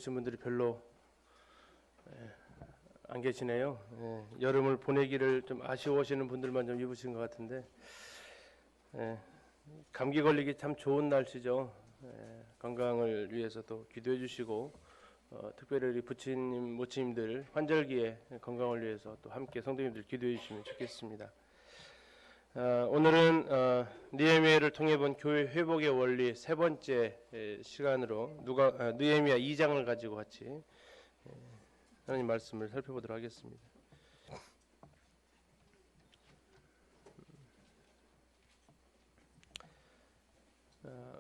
오신 분들이 별로 안 계시네요. 여름을 보내기를 좀 아쉬워하시는 분들만 좀 입으신 것 같은데, 감기 걸리기 참 좋은 날씨죠. 건강을 위해서도 기도해 주시고, 특별히 우리 부친님, 모친님들 환절기에 건강을 위해서 또 함께 성도님들 기도해 주시면 좋겠습니다. 오늘은 느헤미야를 통해 본 교회 회복의 원리 세 번째 시간으로 느헤미야 2장을 가지고 같이 하나님 말씀을 살펴보도록 하겠습니다.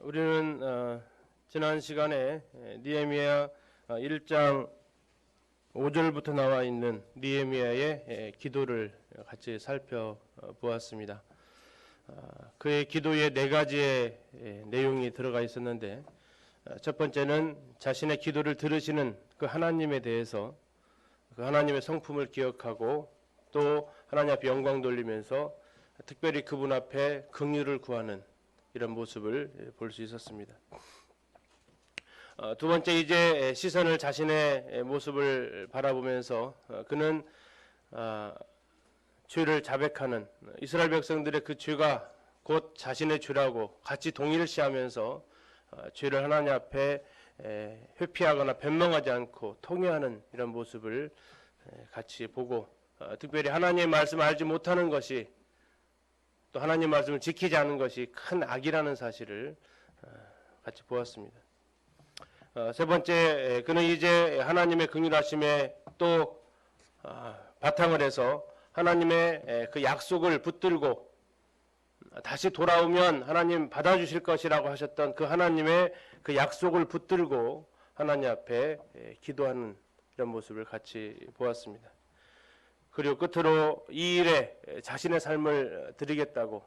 우리는 지난 시간에 느헤미야 1장 5절부터 나와 있는 느헤미야의 기도를 같이 살펴보았습니다. 그의 기도에 네 가지의 내용이 들어가 있었는데, 첫 번째는 자신의 기도를 들으시는 그 하나님에 대해서 그 하나님의 성품을 기억하고 또 하나님 앞에 영광 돌리면서 특별히 그분 앞에 긍휼을 구하는 이런 모습을 볼 수 있었습니다. 두 번째, 이제 시선을 자신의 모습을 바라보면서 그는 죄를 자백하는, 이스라엘 백성들의 그 죄가 곧 자신의 죄라고 같이 동일시하면서 죄를 하나님 앞에 회피하거나 변명하지 않고 통회하는 이런 모습을 같이 보고, 특별히 하나님의 말씀을 알지 못하는 것이 또 하나님의 말씀을 지키지 않는 것이 큰 악이라는 사실을 같이 보았습니다. 세 번째, 그는 이제 하나님의 긍휼하심에 또 바탕을 해서 하나님의 그 약속을 붙들고 다시 돌아오면 하나님 받아주실 것이라고 하셨던 그 하나님의 그 약속을 붙들고 하나님 앞에 기도하는 이런 모습을 같이 보았습니다. 그리고 끝으로 이 일에 자신의 삶을 드리겠다고,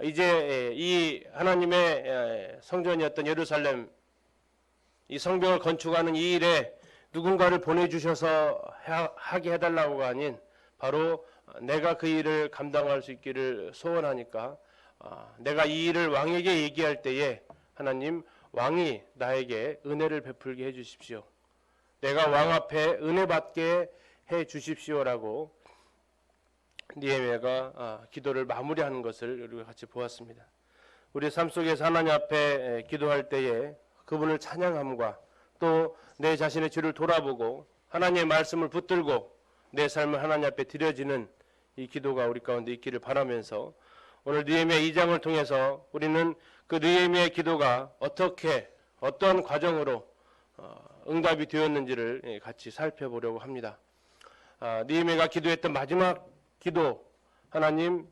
이제 이 하나님의 성전이었던 예루살렘, 이 성벽을 건축하는 이 일에 누군가를 보내주셔서 하게 해달라고가 아닌 바로 내가 그 일을 감당할 수 있기를 소원하니까 내가 이 일을 왕에게 얘기할 때에 하나님, 왕이 나에게 은혜를 베풀게 해주십시오. 내가 왕 앞에 은혜 받게 해 주십시오라고 느헤미야가 기도를 마무리하는 것을 우리가 같이 보았습니다. 우리 삶 속에서 하나님 앞에 기도할 때에 그분을 찬양함과 또 내 자신의 죄를 돌아보고 하나님의 말씀을 붙들고 내 삶을 하나님 앞에 드려지는 이 기도가 우리 가운데 있기를 바라면서, 오늘 느헤미야 2장을 통해서 우리는 그 느헤미야의 기도가 어떤 과정으로 응답이 되었는지를 같이 살펴보려고 합니다. 느헤미야가 기도했던 마지막 기도, 하나님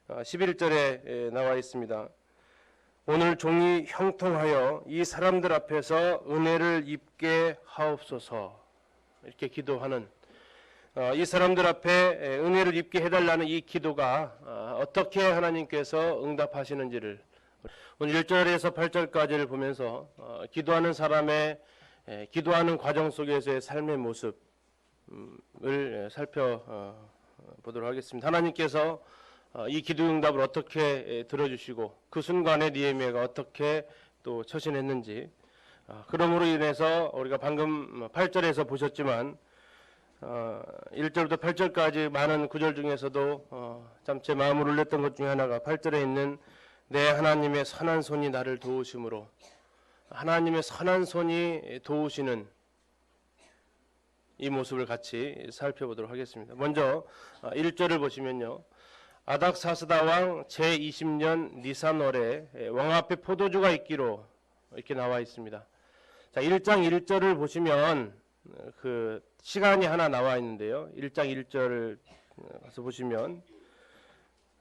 11절에 나와 있습니다. 오늘 종이 형통하여 이 사람들 앞에서 은혜를 입게 하옵소서. 이렇게 기도하는, 이 사람들 앞에 은혜를 입게 해달라는 이 기도가 어떻게 하나님께서 응답하시는지를 오늘 1절에서 8절까지를 보면서 기도하는 사람의 기도하는 과정 속에서의 삶의 모습을 살펴보도록 하겠습니다. 하나님께서 이 기도 응답을 어떻게 들어주시고 그 순간에 느헤미야가 어떻게 또 처신했는지, 그러므로 인해서 우리가 방금 8절에서 보셨지만 1절부터 8절까지 많은 구절 중에서도 참 제 마음을 울렸던 것 중에 하나가 8절에 있는 내 하나님의 선한 손이 나를 도우심으로, 하나님의 선한 손이 도우시는 이 모습을 같이 살펴보도록 하겠습니다. 먼저 1절을 보시면요, 아닥사스다 왕 제20년 니산월에 왕 앞에 포도주가 있기로 이렇게 나와 있습니다. 자, 1장 1절을 보시면 그 시간이 하나 나와 있는데요, 1장 1절을 가서 보시면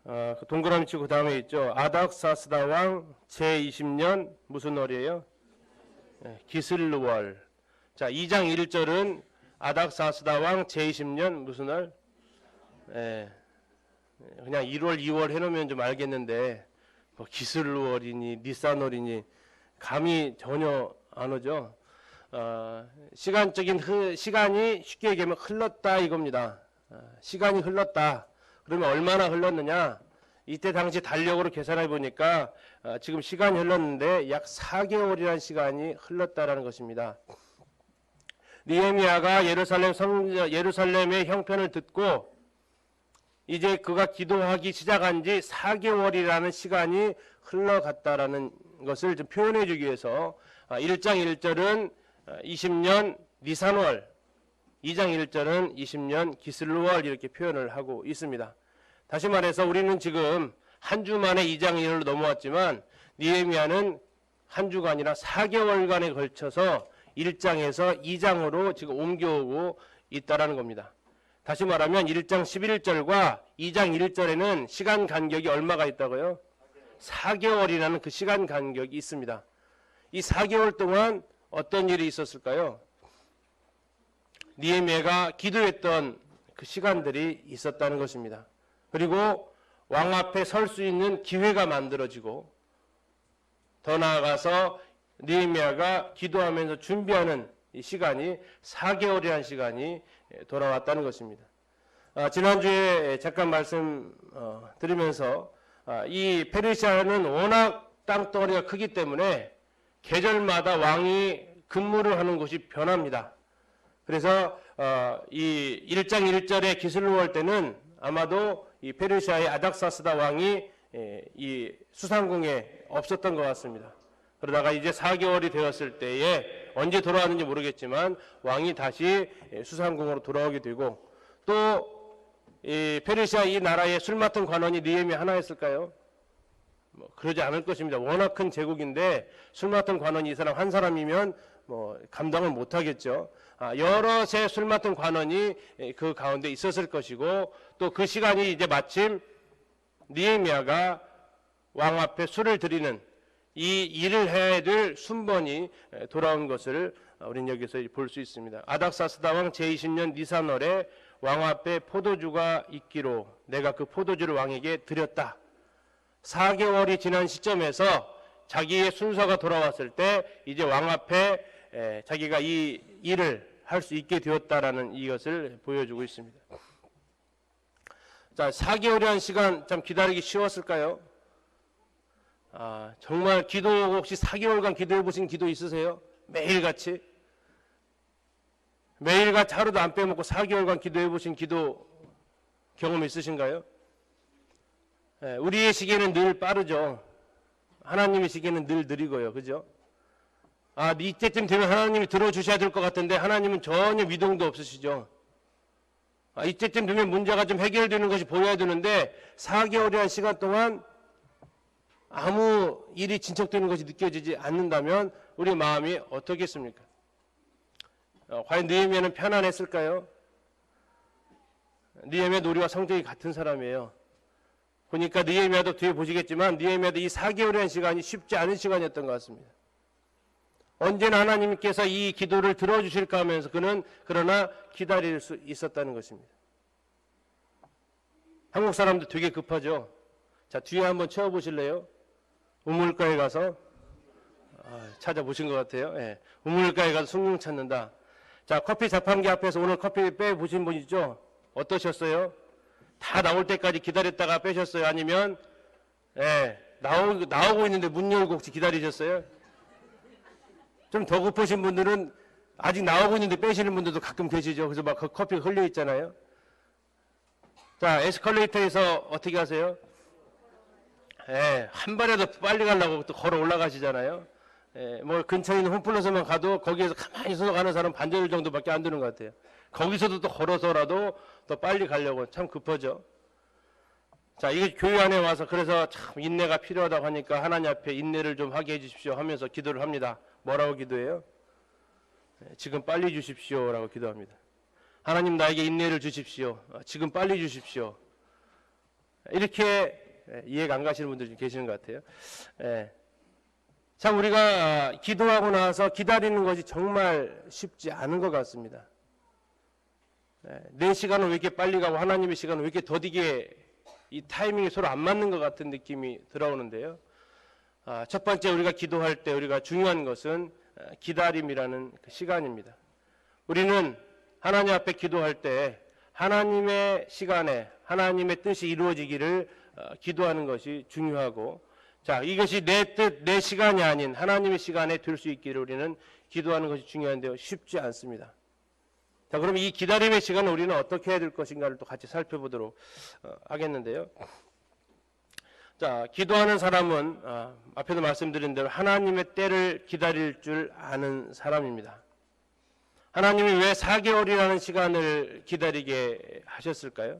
그 동그라미 치고 그 다음에 있죠. 아닥사스다 왕 제20년 무슨 월이에요? 기슬루월. 자, 2장 1절은 아닥사스다 왕 제20년 무슨 월? 그냥 1월, 2월 해놓으면 좀 알겠는데 뭐 기슬루월이니 니산월이니 감이 전혀 안 오죠. 시간적인 시간이 쉽게 얘기하면 흘렀다 이겁니다. 시간이 흘렀다. 그러면 얼마나 흘렀느냐? 이때 당시 달력으로 계산해 보니까 지금 시간이 흘렀는데 약 4개월이라는 시간이 흘렀다라는 것입니다. 느헤미야가 예루살렘의 형편을 듣고 이제 그가 기도하기 시작한 지 4개월이라는 시간이 흘러갔다라는 것을 좀 표현해 주기 위해서 1장 1절은 20년 니산월, 2장 1절은 20년 기슬루월 이렇게 표현을 하고 있습니다. 다시 말해서 우리는 지금 한 주 만에 2장 1절로 넘어왔지만 느헤미야는 한 주가 아니라 4개월간에 걸쳐서 1장에서 2장으로 지금 옮겨오고 있다라는 겁니다. 다시 말하면 1장 11절과 2장 1절에는 시간 간격이 얼마가 있다고요? 4개월이라는 그 시간 간격이 있습니다. 이 4개월 동안 어떤 일이 있었을까요? 느헤미야가 기도했던 그 시간들이 있었다는 것입니다. 그리고 왕 앞에 설 수 있는 기회가 만들어지고 더 나아가서 느헤미야가 기도하면서 준비하는 이 시간이 4개월이라는 시간이 돌아왔다는 것입니다. 지난주에 잠깐 말씀 드리면서 이 페르시아는 워낙 땅덩어리가 크기 때문에 계절마다 왕이 근무를 하는 곳이 변합니다. 그래서 이 1장 1절의 기슬루월 때는 아마도 이 페르시아의 아닥사스다 왕이 이 수상궁에 없었던 것 같습니다. 그러다가 이제 4개월이 되었을 때에 언제 돌아왔는지 모르겠지만 왕이 다시 수상궁으로 돌아오게 되고 또 이 페르시아 이 나라의 술 맡은 관원이 느헤미야 하나였을까요? 그러지 않을 것입니다. 워낙 큰 제국인데 술 맡은 관원이 이 사람 한 사람이면 감당을 못하겠죠. 여럿의 술 맡은 관원이 그 가운데 있었을 것이고 또 그 시간이 이제 마침 느헤미야가 왕 앞에 술을 드리는 이 일을 해야 될 순번이 돌아온 것을 우리는 여기서 볼 수 있습니다. 아닥사스다 왕 제20년 니산월에 왕 앞에 포도주가 있기로 내가 그 포도주를 왕에게 드렸다. 4개월이 지난 시점에서 자기의 순서가 돌아왔을 때 이제 왕 앞에 자기가 이 일을 할 수 있게 되었다라는 이것을 보여주고 있습니다. 자, 4개월이라는 시간 참 기다리기 쉬웠을까요? 정말 기도 혹시 4개월간 기도해 보신 기도 있으세요? 매일같이? 매일같이 하루도 안 빼먹고 4개월간 기도해 보신 기도 경험 있으신가요? 우리의 시계는 늘 빠르죠. 하나님의 시계는 늘 느리고요. 그죠? 이때쯤 되면 하나님이 들어주셔야 될 것 같은데 하나님은 전혀 미동도 없으시죠. 이때쯤 되면 문제가 좀 해결되는 것이 보여야 되는데 4개월이라는 시간 동안 아무 일이 진척되는 것이 느껴지지 않는다면 우리 마음이 어떻겠습니까? 과연 느헤미야는 편안했을까요? 느헤미야도 우리와 성격이 같은 사람이에요. 보니까 느헤미야도 뒤에 보시겠지만 느헤미야도 이 4개월이라는 시간이 쉽지 않은 시간이었던 것 같습니다. 언제나 하나님께서 이 기도를 들어주실까 하면서 그는 그러나 기다릴 수 있었다는 것입니다. 한국 사람도 되게 급하죠. 자, 뒤에 한번 채워보실래요? 우물가에 가서 찾아보신 것 같아요. 예. 우물가에 가서 숭늉 찾는다. 자, 커피 자판기 앞에서 오늘 커피 빼보신 분 있죠? 어떠셨어요? 다 나올 때까지 기다렸다가 빼셨어요? 아니면 나오고 있는데 문 열고 혹시 기다리셨어요? 좀 더 급하신 분들은 아직 나오고 있는데 빼시는 분들도 가끔 계시죠. 그래서 막 그 커피가 흘려 있잖아요. 자, 에스컬레이터에서 어떻게 하세요? 한 발이라도 빨리 가려고 또 걸어 올라가시잖아요. 뭐 근처에 있는 홈플러스만 가도 거기에서 가만히 서서 가는 사람 반절 정도밖에 안 되는 것 같아요. 거기서도 또 걸어서라도 더 빨리 가려고 참 급하죠. 자, 이게 교회 안에 와서 그래서 참 인내가 필요하다고 하니까 하나님 앞에 인내를 좀 하게 해주십시오 하면서 기도를 합니다. 뭐라고 기도해요? 지금 빨리 주십시오라고 기도합니다. 하나님 나에게 인내를 주십시오. 지금 빨리 주십시오. 이렇게 이해가 안 가시는 분들이 계시는 것 같아요. 참 우리가 기도하고 나서 기다리는 것이 정말 쉽지 않은 것 같습니다. 내 시간은 왜 이렇게 빨리 가고 하나님의 시간은 왜 이렇게 더디게 이 타이밍이 서로 안 맞는 것 같은 느낌이 들어오는데요. 첫 번째 우리가 기도할 때 우리가 중요한 것은 기다림이라는 그 시간입니다. 우리는 하나님 앞에 기도할 때 하나님의 시간에 하나님의 뜻이 이루어지기를 기도하는 것이 중요하고, 자, 이것이 내 뜻, 내 시간이 아닌 하나님의 시간에 될 수 있기를 우리는 기도하는 것이 중요한데요. 쉽지 않습니다. 자, 그럼 이 기다림의 시간을 우리는 어떻게 해야 될 것인가를 또 같이 살펴보도록 하겠는데요. 자, 기도하는 사람은 앞에도 말씀드린 대로 하나님의 때를 기다릴 줄 아는 사람입니다. 하나님이 왜 4개월이라는 시간을 기다리게 하셨을까요?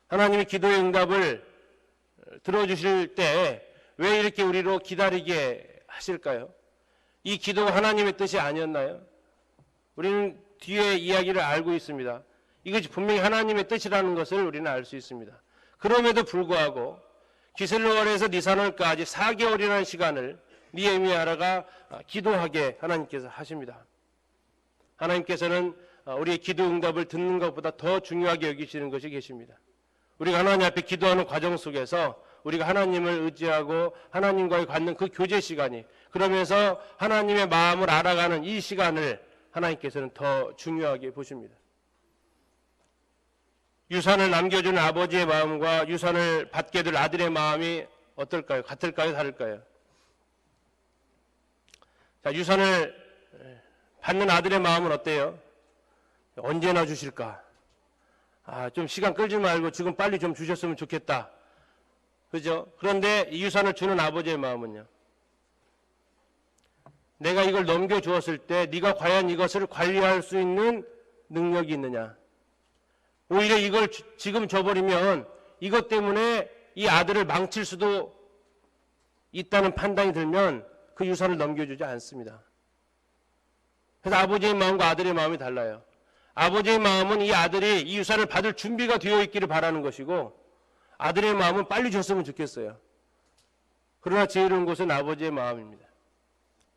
하나님이 기도의 응답을 들어주실 때 왜 이렇게 우리로 기다리게 하실까요? 이 기도가 하나님의 뜻이 아니었나요? 우리는 뒤에 이야기를 알고 있습니다. 이것이 분명히 하나님의 뜻이라는 것을 우리는 알 수 있습니다. 그럼에도 불구하고 기슬로월에서 니산월까지 4개월이라는 시간을 느헤미야가 기도하게 하나님께서 하십니다. 하나님께서는 우리의 기도 응답을 듣는 것보다 더 중요하게 여기시는 것이 계십니다. 우리가 하나님 앞에 기도하는 과정 속에서 우리가 하나님을 의지하고 하나님과의 갖는 그 교제 시간이, 그러면서 하나님의 마음을 알아가는 이 시간을 하나님께서는 더 중요하게 보십니다. 유산을 남겨주는 아버지의 마음과 유산을 받게 될 아들의 마음이 어떨까요? 같을까요? 다를까요? 자, 유산을 받는 아들의 마음은 어때요? 언제나 주실까? 좀 시간 끌지 말고 지금 빨리 좀 주셨으면 좋겠다. 그죠? 그런데 이 유산을 주는 아버지의 마음은요? 내가 이걸 넘겨주었을 때 네가 과연 이것을 관리할 수 있는 능력이 있느냐? 오히려 이걸 지금 줘버리면 이것 때문에 이 아들을 망칠 수도 있다는 판단이 들면 그 유산을 넘겨주지 않습니다. 그래서 아버지의 마음과 아들의 마음이 달라요. 아버지의 마음은 이 아들이 이 유산을 받을 준비가 되어 있기를 바라는 것이고, 아들의 마음은 빨리 줬으면 좋겠어요. 그러나 지혜로운 것은 아버지의 마음입니다.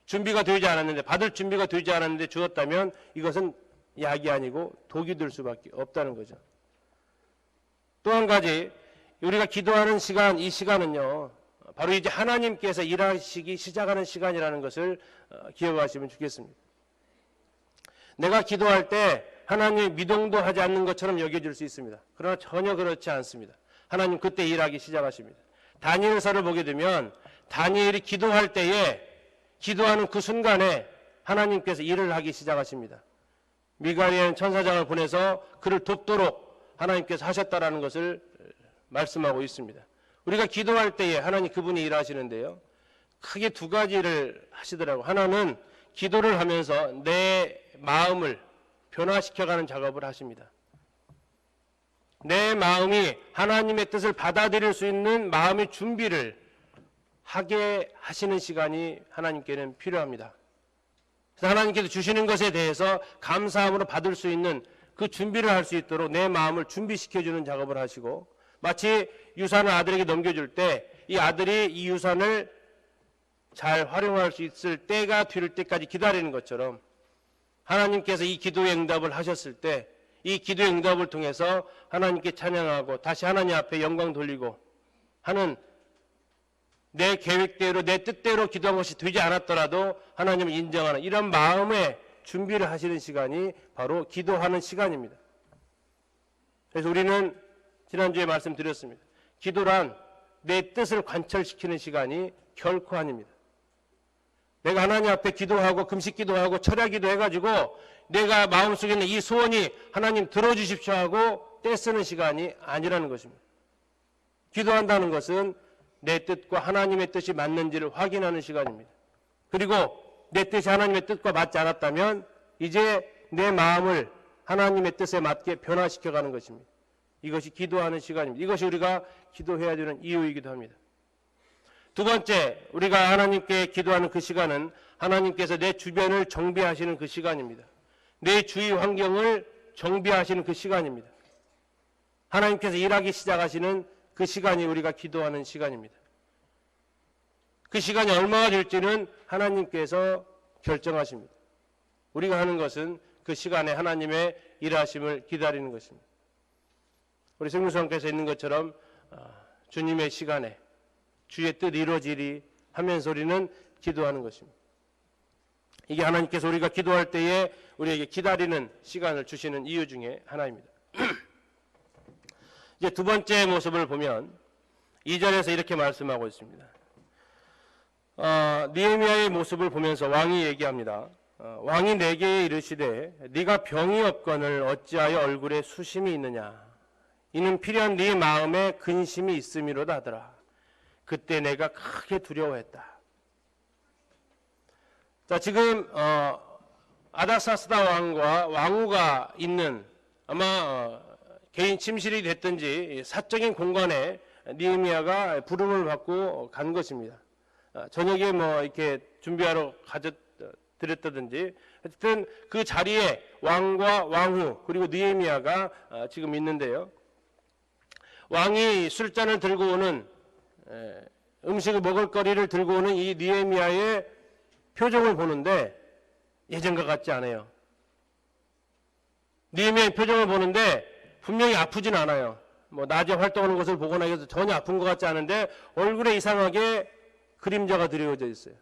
준비가 되지 않았는데, 받을 준비가 되지 않았는데 주었다면 이것은 약이 아니고 독이 될 수밖에 없다는 거죠. 또 한 가지, 우리가 기도하는 시간, 이 시간은요, 바로 이제 하나님께서 일하시기 시작하는 시간이라는 것을 기억하시면 좋겠습니다. 내가 기도할 때 하나님이 미동도 하지 않는 것처럼 여겨질 수 있습니다. 그러나 전혀 그렇지 않습니다. 하나님 그때 일하기 시작하십니다. 다니엘서를 보게 되면 다니엘이 기도할 때에, 기도하는 그 순간에 하나님께서 일을 하기 시작하십니다. 미가리엘 천사장을 보내서 그를 돕도록 하나님께서 하셨다라는 것을 말씀하고 있습니다. 우리가 기도할 때에 하나님 그분이 일하시는데요, 크게 두 가지를 하시더라고요. 하나는 기도를 하면서 내 마음을 변화시켜가는 작업을 하십니다. 내 마음이 하나님의 뜻을 받아들일 수 있는 마음의 준비를 하게 하시는 시간이 하나님께는 필요합니다. 그래서 하나님께서 주시는 것에 대해서 감사함으로 받을 수 있는 그 준비를 할 수 있도록 내 마음을 준비시켜주는 작업을 하시고, 마치 유산을 아들에게 넘겨줄 때 이 아들이 이 유산을 잘 활용할 수 있을 때가 뒤를 때까지 기다리는 것처럼, 하나님께서 이 기도의 응답을 하셨을 때 이 기도의 응답을 통해서 하나님께 찬양하고 다시 하나님 앞에 영광 돌리고 하는, 내 계획대로 내 뜻대로 기도한 것이 되지 않았더라도 하나님을 인정하는 이런 마음의 준비를 하시는 시간이 바로 기도하는 시간입니다. 그래서 우리는 지난주에 말씀드렸습니다. 기도란 내 뜻을 관철시키는 시간이 결코 아닙니다. 내가 하나님 앞에 기도하고 금식 기도하고 철야 기도해가지고 내가 마음속에 있는 이 소원이 하나님 들어주십시오 하고 떼쓰는 시간이 아니라는 것입니다. 기도한다는 것은 내 뜻과 하나님의 뜻이 맞는지를 확인하는 시간입니다. 그리고 내 뜻이 하나님의 뜻과 맞지 않았다면 이제 내 마음을 하나님의 뜻에 맞게 변화시켜가는 것입니다. 이것이 기도하는 시간입니다. 이것이 우리가 기도해야 되는 이유이기도 합니다. 두 번째, 우리가 하나님께 기도하는 그 시간은 하나님께서 내 주변을 정비하시는 그 시간입니다. 내 주위 환경을 정비하시는 그 시간입니다. 하나님께서 일하기 시작하시는 그 시간이 우리가 기도하는 시간입니다. 그 시간이 얼마가 될지는 하나님께서 결정하십니다. 우리가 하는 것은 그 시간에 하나님의 일하심을 기다리는 것입니다. 우리 성령님께서 있는 것처럼 주님의 시간에 주의 뜻 이루어지리 하면서 우리는 기도하는 것입니다. 이게 하나님께서 우리가 기도할 때에 우리에게 기다리는 시간을 주시는 이유 중에 하나입니다. 이제 두 번째 모습을 보면 2절에서 이렇게 말씀하고 있습니다. 느헤미야의 모습을 보면서 왕이 얘기합니다. 왕이 내게 이르시되 네가 병이 없거늘 어찌하여 얼굴에 수심이 있느냐. 이는 필요한 네 마음에 근심이 있음이로다 하더라. 그때 내가 크게 두려워했다. 자, 지금 아닥사스다 왕과 왕후가 있는 아마 개인 침실이 됐든지 사적인 공간에 느헤미야가 부름을 받고 간 것입니다. 저녁에 뭐 이렇게 준비하러 드렸다든지 하여튼 그 자리에 왕과 왕후 그리고 느헤미야가 지금 있는데요. 왕이 술잔을 들고 오는 음식을 먹을 거리를 들고 오는 이 느헤미야의 표정을 보는데 예전과 같지 않아요. 느헤미야의 표정을 보는데 분명히 아프진 않아요. 뭐 낮에 활동하는 것을 보거나 해서 전혀 아픈 것 같지 않은데 얼굴에 이상하게 그림자가 드리워져 있어요.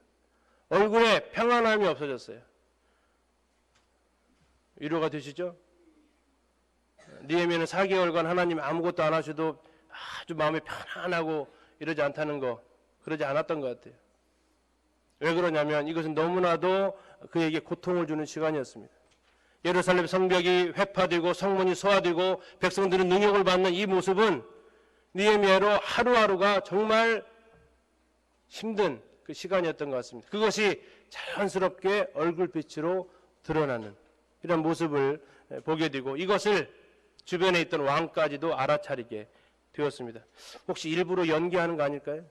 얼굴에 평안함이 없어졌어요. 위로가 되시죠? 느헤미야는 4개월간 하나님 아무것도 안 하셔도 아주 마음이 편안하고 이러지 않다는 거, 그러지 않았던 것 같아요. 왜 그러냐면 이것은 너무나도 그에게 고통을 주는 시간이었습니다. 예루살렘 성벽이 회파되고 성문이 소화되고 백성들은 능욕을 받는 이 모습은 느헤미야로 하루하루가 정말 힘든 그 시간이었던 것 같습니다. 그것이 자연스럽게 얼굴빛으로 드러나는 이런 모습을 보게 되고 이것을 주변에 있던 왕까지도 알아차리게 되었습니다. 혹시 일부러 연기하는 거 아닐까요?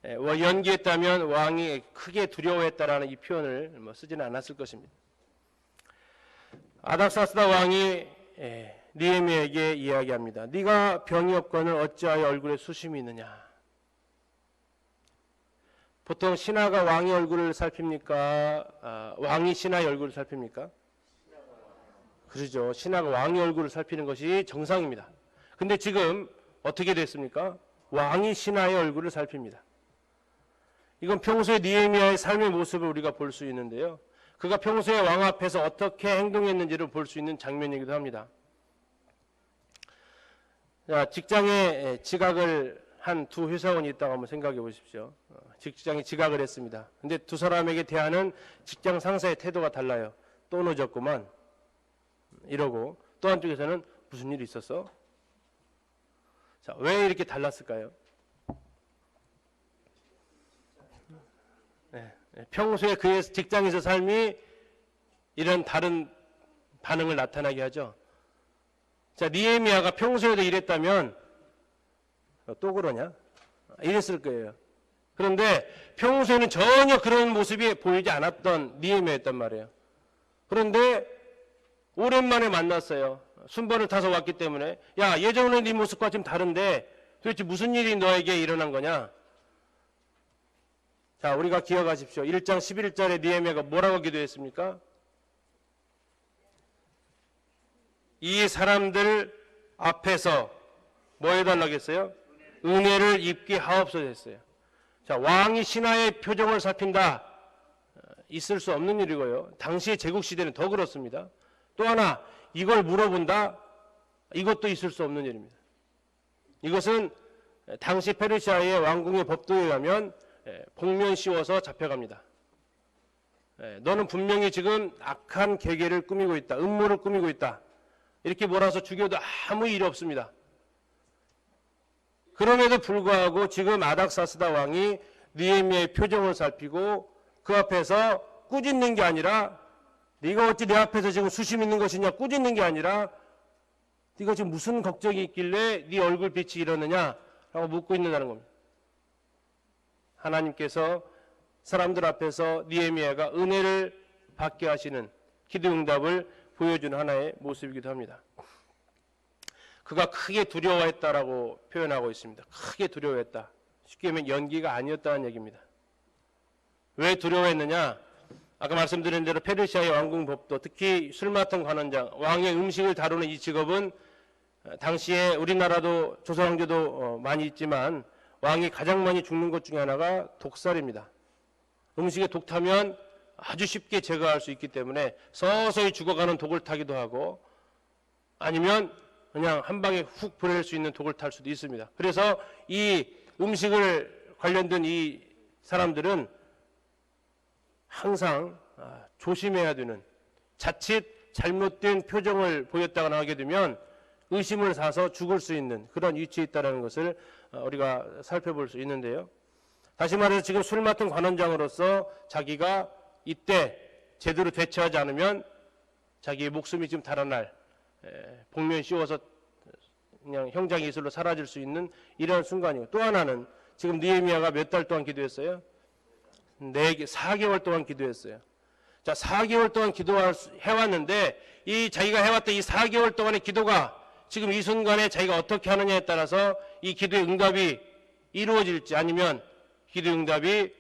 연기했다면 왕이 크게 두려워했다라는 이 표현을 쓰지는 않았을 것입니다. 아닥사스다 왕이 느헤미야에게 이야기합니다. 네가 병이 없거늘 어찌하여 얼굴에 수심이 있느냐. 보통 신하가 왕의 얼굴을 살핍니까? 왕이 신하의 얼굴을 살핍니까? 그러죠. 신하가 왕의 얼굴을 살피는 것이 정상입니다. 근데 지금 어떻게 됐습니까? 왕이 신하의 얼굴을 살핍니다. 이건 평소에 느헤미야의 삶의 모습을 우리가 볼 수 있는데요. 그가 평소에 왕 앞에서 어떻게 행동했는지를 볼 수 있는 장면이기도 합니다. 자, 직장에 지각을 한 두 회사원이 있다고 한번 생각해 보십시오. 직장에 지각을 했습니다. 근데 두 사람에게 대하는 직장 상사의 태도가 달라요. 또 늦었구만 이러고 또 한쪽에서는 무슨 일이 있었어? 자, 왜 이렇게 달랐을까요? 평소에 그의 직장에서 삶이 이런 다른 반응을 나타나게 하죠. 자, 느헤미야가 평소에도 이랬다면 또 그러냐? 이랬을 거예요. 그런데 평소에는 전혀 그런 모습이 보이지 않았던 느헤미야였단 말이에요. 그런데 오랜만에 만났어요. 순번을 타서 왔기 때문에 야, 예전에 네 모습과 좀 다른데 도대체 무슨 일이 너에게 일어난 거냐? 자, 우리가 기억하십시오. 1장 11절에 느헤미야가 뭐라고 기도했습니까? 이 사람들 앞에서 뭐 해달라고 했어요? 은혜를 입게 하옵소서 했어요. 자, 왕이 신하의 표정을 살핀다. 있을 수 없는 일이고요. 당시의 제국시대는 더 그렇습니다. 또 하나, 이걸 물어본다. 이것도 있을 수 없는 일입니다. 이것은 당시 페르시아의 왕궁의 법도에 의하면 복면 씌워서 잡혀갑니다. 너는 분명히 지금 악한 계계를 꾸미고 있다. 음모를 꾸미고 있다. 이렇게 몰아서 죽여도 아무 일이 없습니다. 그럼에도 불구하고 지금 아닥사스다 왕이 느헤미야의 표정을 살피고 그 앞에서 꾸짖는 게 아니라 네가 어찌 내 앞에서 지금 수심 있는 것이냐 꾸짖는 게 아니라 네가 지금 무슨 걱정이 있길래 네 얼굴빛이 이러느냐 라고 묻고 있는다는 겁니다. 하나님께서 사람들 앞에서 느헤미야가 은혜를 받게 하시는 기도응답을 보여주는 하나의 모습이기도 합니다. 그가 크게 두려워했다라고 표현하고 있습니다. 크게 두려워했다. 쉽게 하면 연기가 아니었다는 얘기입니다. 왜 두려워했느냐? 아까 말씀드린 대로 페르시아의 왕궁 법도, 특히 술 맡은 관원장, 왕의 음식을 다루는 이 직업은 당시에 우리나라도 조선왕조도 많이 있지만 왕이 가장 많이 죽는 것 중에 하나가 독살입니다. 음식에 독 타면 아주 쉽게 제거할 수 있기 때문에 서서히 죽어가는 독을 타기도 하고 아니면 그냥 한 방에 훅 보낼 수 있는 독을 탈 수도 있습니다. 그래서 이 음식을 관련된 이 사람들은 항상 조심해야 되는, 자칫 잘못된 표정을 보였다거나 하게 되면 의심을 사서 죽을 수 있는 그런 위치에 있다는 것을 우리가 살펴볼 수 있는데요. 다시 말해서 지금 술 맡은 관원장으로서 자기가 이때 제대로 대처하지 않으면 자기의 목숨이 지금 달아날, 복면 씌워서 그냥 형장 이슬로 사라질 수 있는 이런 순간이고, 또 하나는 지금 느헤미야가 몇 달 동안 기도했어요? 4개월 동안 기도했어요. 자, 4개월 동안 기도해왔는데 이 자기가 해왔던 이 4개월 동안의 기도가 지금 이 순간에 자기가 어떻게 하느냐에 따라서 이 기도의 응답이 이루어질지, 아니면 기도의 응답이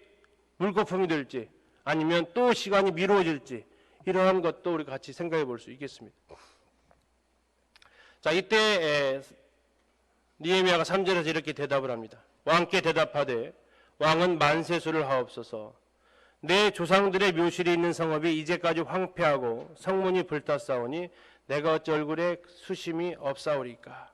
물거품이 될지, 아니면 또 시간이 미루어질지, 이러한 것도 우리 같이 생각해 볼 수 있겠습니다. 자, 이때 느헤미야가 3절에서 이렇게 대답을 합니다. 왕께 대답하되 왕은 만세수를 하옵소서. 내 조상들의 묘실이 있는 성읍이 이제까지 황폐하고 성문이 불탔사오니 내가 어찌 얼굴에 수심이 없사오리까.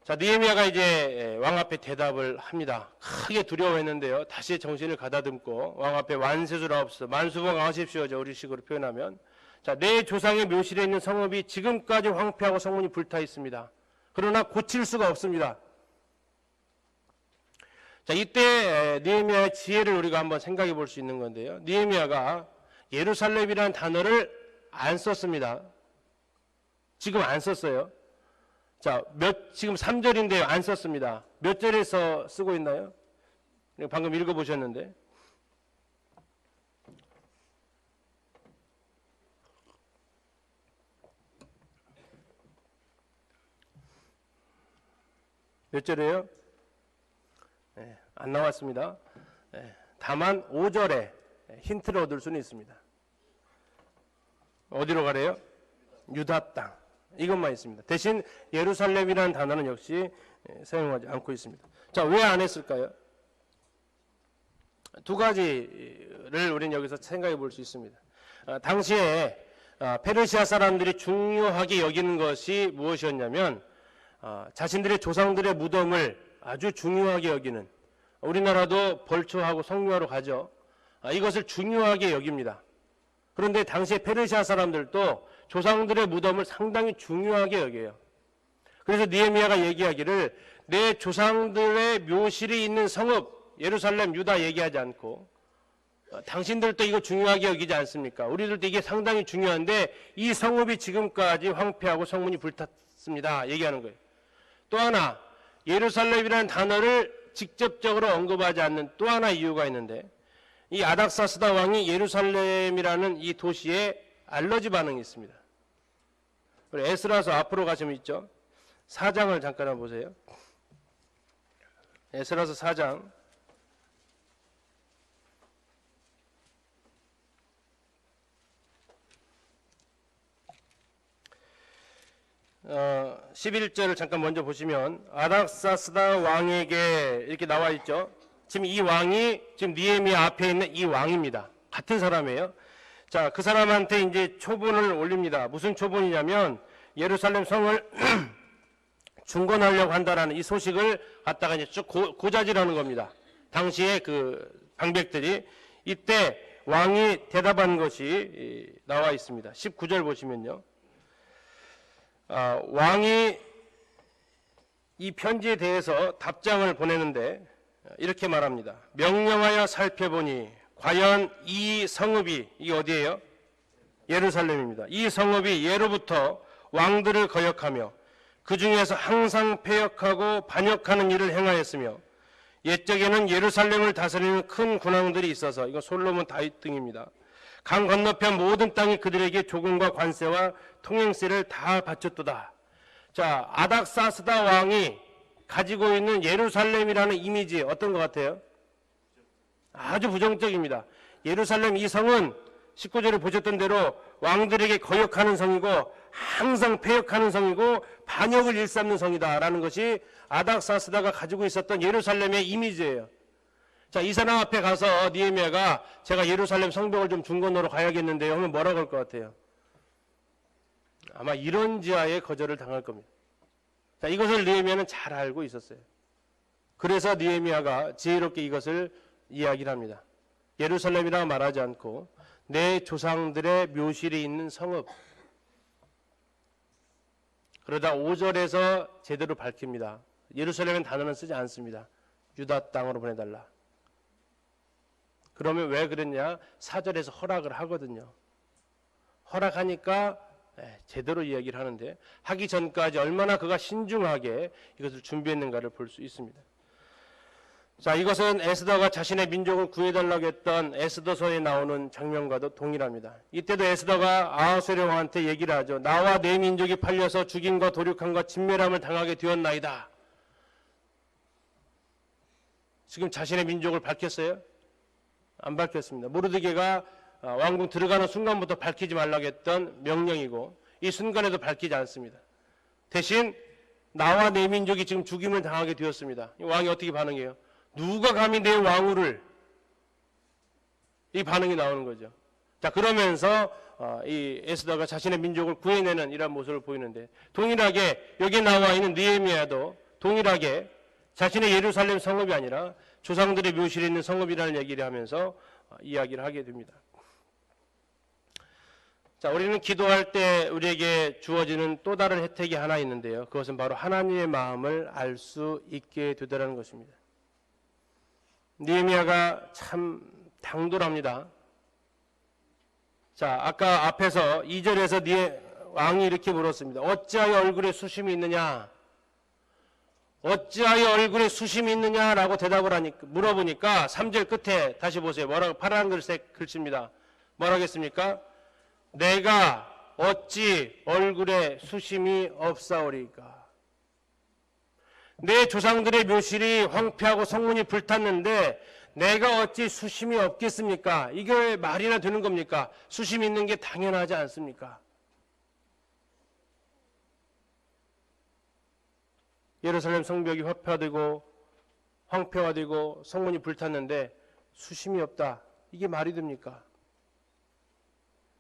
자, 느헤미야가 이제 왕 앞에 대답을 합니다. 크게 두려워했는데요, 다시 정신을 가다듬고 왕 앞에 만세수를 하옵소서, 만수봉하십시오죠, 우리식으로 표현하면. 자, 내 조상의 묘실에 있는 성읍이 지금까지 황폐하고 성문이 불타 있습니다. 그러나 고칠 수가 없습니다. 자, 이때 느헤미야의 지혜를 우리가 한번 생각해 볼 수 있는 건데요, 느헤미야가 예루살렘이라는 단어를 안 썼습니다. 지금 안 썼어요. 자, 지금 3절인데요, 안 썼습니다. 몇 절에서 쓰고 있나요? 방금 읽어보셨는데. 몇 절이에요? 안 나왔습니다. 다만 5절에 힌트를 얻을 수는 있습니다. 어디로 가래요? 유다 땅. 이것만 있습니다. 대신 예루살렘이라는 단어는 역시 사용하지 않고 있습니다. 자, 왜 안 했을까요? 두 가지를 우리는 여기서 생각해 볼 수 있습니다. 당시에 페르시아 사람들이 중요하게 여기는 것이 무엇이었냐면, 자신들의 조상들의 무덤을 아주 중요하게 여기는, 우리나라도 벌초하고 성묘하러 가죠. 이것을 중요하게 여깁니다. 그런데 당시에 페르시아 사람들도 조상들의 무덤을 상당히 중요하게 여겨요. 그래서 느헤미야가 얘기하기를 내 조상들의 묘실이 있는 성읍 예루살렘 유다 얘기하지 않고, 당신들도 이거 중요하게 여기지 않습니까? 우리들도 이게 상당히 중요한데 이 성읍이 지금까지 황폐하고 성문이 불탔습니다 얘기하는 거예요. 또 하나, 예루살렘이라는 단어를 직접적으로 언급하지 않는 또 하나 이유가 있는데, 이 아닥사스다 왕이 예루살렘이라는 이 도시에 알러지 반응이 있습니다. 에스라서 앞으로 가시면 있죠. 4장을 잠깐 한번 보세요. 에스라서 4장 11절을 잠깐 먼저 보시면, 아닥사스다 왕에게 이렇게 나와 있죠. 지금 이 왕이 지금 느헤미야 앞에 있는 이 왕입니다. 같은 사람이에요. 자, 그 사람한테 이제 초본을 올립니다. 무슨 초본이냐면 예루살렘 성을 중건하려고 한다라는 이 소식을 갖다가 이제 쭉 고자질하는 겁니다. 당시에 그 방백들이. 이때 왕이 대답한 것이 나와 있습니다. 19절 보시면요. 왕이 이 편지에 대해서 답장을 보내는데 이렇게 말합니다. 명령하여 살펴보니 과연 이 성읍이, 이게 어디예요? 예루살렘입니다. 이 성읍이 예로부터 왕들을 거역하며 그 중에서 항상 패역하고 반역하는 일을 행하였으며, 옛적에는 예루살렘을 다스리는 큰 군왕들이 있어서, 이거 솔로몬 다윗 등입니다. 강 건너편 모든 땅이 그들에게 조공과 관세와 통행세를 다 바쳤도다. 자, 아닥사스다 왕이 가지고 있는 예루살렘이라는 이미지 어떤 것 같아요? 아주 부정적입니다. 예루살렘 이 성은 19절에 보셨던 대로 왕들에게 거역하는 성이고 항상 패역하는 성이고 반역을 일삼는 성이다라는 것이 아닥사스다가 가지고 있었던 예루살렘의 이미지예요. 자, 이 사람 앞에 가서 느헤미야가 제가 예루살렘 성벽을 좀 중건으로 가야겠는데요 하면 뭐라고 할 것 같아요? 아마 이런 지하에 거절을 당할 겁니다. 자, 이것을 느헤미야는 잘 알고 있었어요. 그래서 느헤미야가 지혜롭게 이것을 이야기를 합니다. 예루살렘이라고 말하지 않고 내 조상들의 묘실이 있는 성읍. 그러다 5절에서 제대로 밝힙니다. 예루살렘은 단어는 쓰지 않습니다. 유다 땅으로 보내달라. 그러면 왜 그랬냐? 4절에서 허락을 하거든요. 허락하니까 제대로 이야기를 하는데 하기 전까지 얼마나 그가 신중하게 이것을 준비했는가를 볼 수 있습니다. 자, 이것은 에스더가 자신의 민족을 구해달라고 했던 에스더서에 나오는 장면과도 동일합니다. 이때도 에스더가 아하수에르 왕한테 얘기를 하죠. 나와 내 민족이 팔려서 죽임과 도륙함과 진멸함을 당하게 되었나이다. 지금 자신의 민족을 밝혔어요? 안 밝혔습니다. 모르드게가 왕궁 들어가는 순간부터 밝히지 말라고 했던 명령이고 이 순간에도 밝히지 않습니다. 대신 나와 내 민족이 지금 죽임을 당하게 되었습니다. 왕이 어떻게 반응해요? 누가 감히 내 왕후를, 이 반응이 나오는 거죠. 자, 그러면서 이 에스더가 자신의 민족을 구해내는 이런 모습을 보이는데, 동일하게 여기 나와 있는 느헤미야도 동일하게 자신의 예루살렘 성읍이 아니라 조상들의 묘실에 있는 성읍이라는 얘기를 하면서 이야기를 하게 됩니다. 자, 우리는 기도할 때 우리에게 주어지는 또 다른 혜택이 하나 있는데요. 그것은 바로 하나님의 마음을 알 수 있게 되더라는 것입니다. 느헤미야가 참 당돌합니다. 자, 아까 앞에서 2절에서 왕이 이렇게 물었습니다. 어찌하여 얼굴에 수심이 있느냐? 어찌하여 얼굴에 수심이 있느냐라고 대답을 하니까, 물어보니까 3절 끝에 다시 보세요. 뭐라고? 파란 글색 글씨입니다. 뭐라고 했습니까? 내가 어찌 얼굴에 수심이 없사오리까? 내 조상들의 묘실이 황폐하고 성문이 불탔는데 내가 어찌 수심이 없겠습니까? 이게 말이나 되는 겁니까? 수심이 있는 게 당연하지 않습니까? 예루살렘 성벽이 화폐화되고 황폐화되고 성문이 불탔는데 수심이 없다. 이게 말이 됩니까?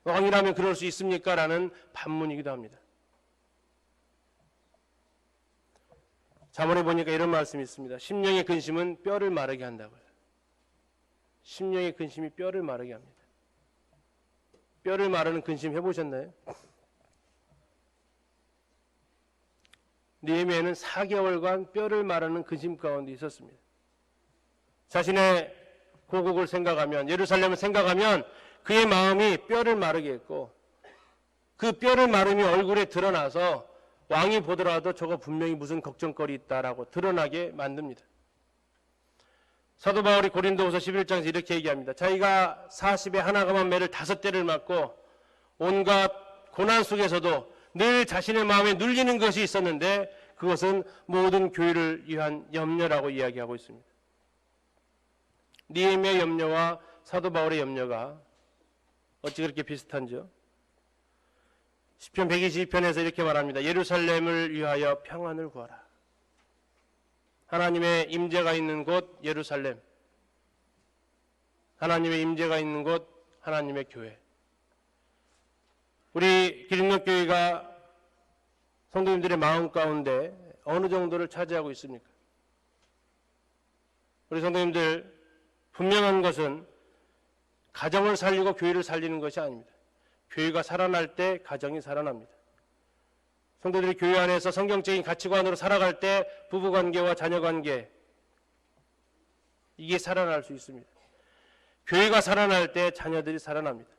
왕이라면 그럴 수 있습니까? 라는 반문이기도 합니다. 잠언에 보니까 이런 말씀이 있습니다. 심령의 근심은 뼈를 마르게 한다고요. 심령의 근심이 뼈를 마르게 합니다. 뼈를 마르는 근심 해보셨나요? 느헤미야는 4개월간 뼈를 마르는 근심 가운데 있었습니다. 자신의 고국을 생각하면, 예루살렘을 생각하면 그의 마음이 뼈를 마르게 했고, 그 뼈를 마름이 얼굴에 드러나서 왕이 보더라도 저거 분명히 무슨 걱정거리 있다라고 드러나게 만듭니다. 사도 바울이 고린도후서 11장에서 이렇게 얘기합니다. 자기가 40에 하나가만 매를 5대를 맞고 온갖 고난 속에서도 늘 자신의 마음에 눌리는 것이 있었는데 그것은 모든 교회를 위한 염려라고 이야기하고 있습니다. 느헤미야의 염려와 사도 바울의 염려가 어찌 그렇게 비슷한지요? 시편 122편에서 이렇게 말합니다. 예루살렘을 위하여 평안을 구하라. 하나님의 임재가 있는 곳 예루살렘, 하나님의 임재가 있는 곳 하나님의 교회. 우리 기린목교회가 성도님들의 마음 가운데 어느 정도를 차지하고 있습니까? 우리 성도님들 분명한 것은 가정을 살리고 교회를 살리는 것이 아닙니다. 교회가 살아날 때 가정이 살아납니다. 성도들이 교회 안에서 성경적인 가치관으로 살아갈 때 부부관계와 자녀관계, 이게 살아날 수 있습니다. 교회가 살아날 때 자녀들이 살아납니다.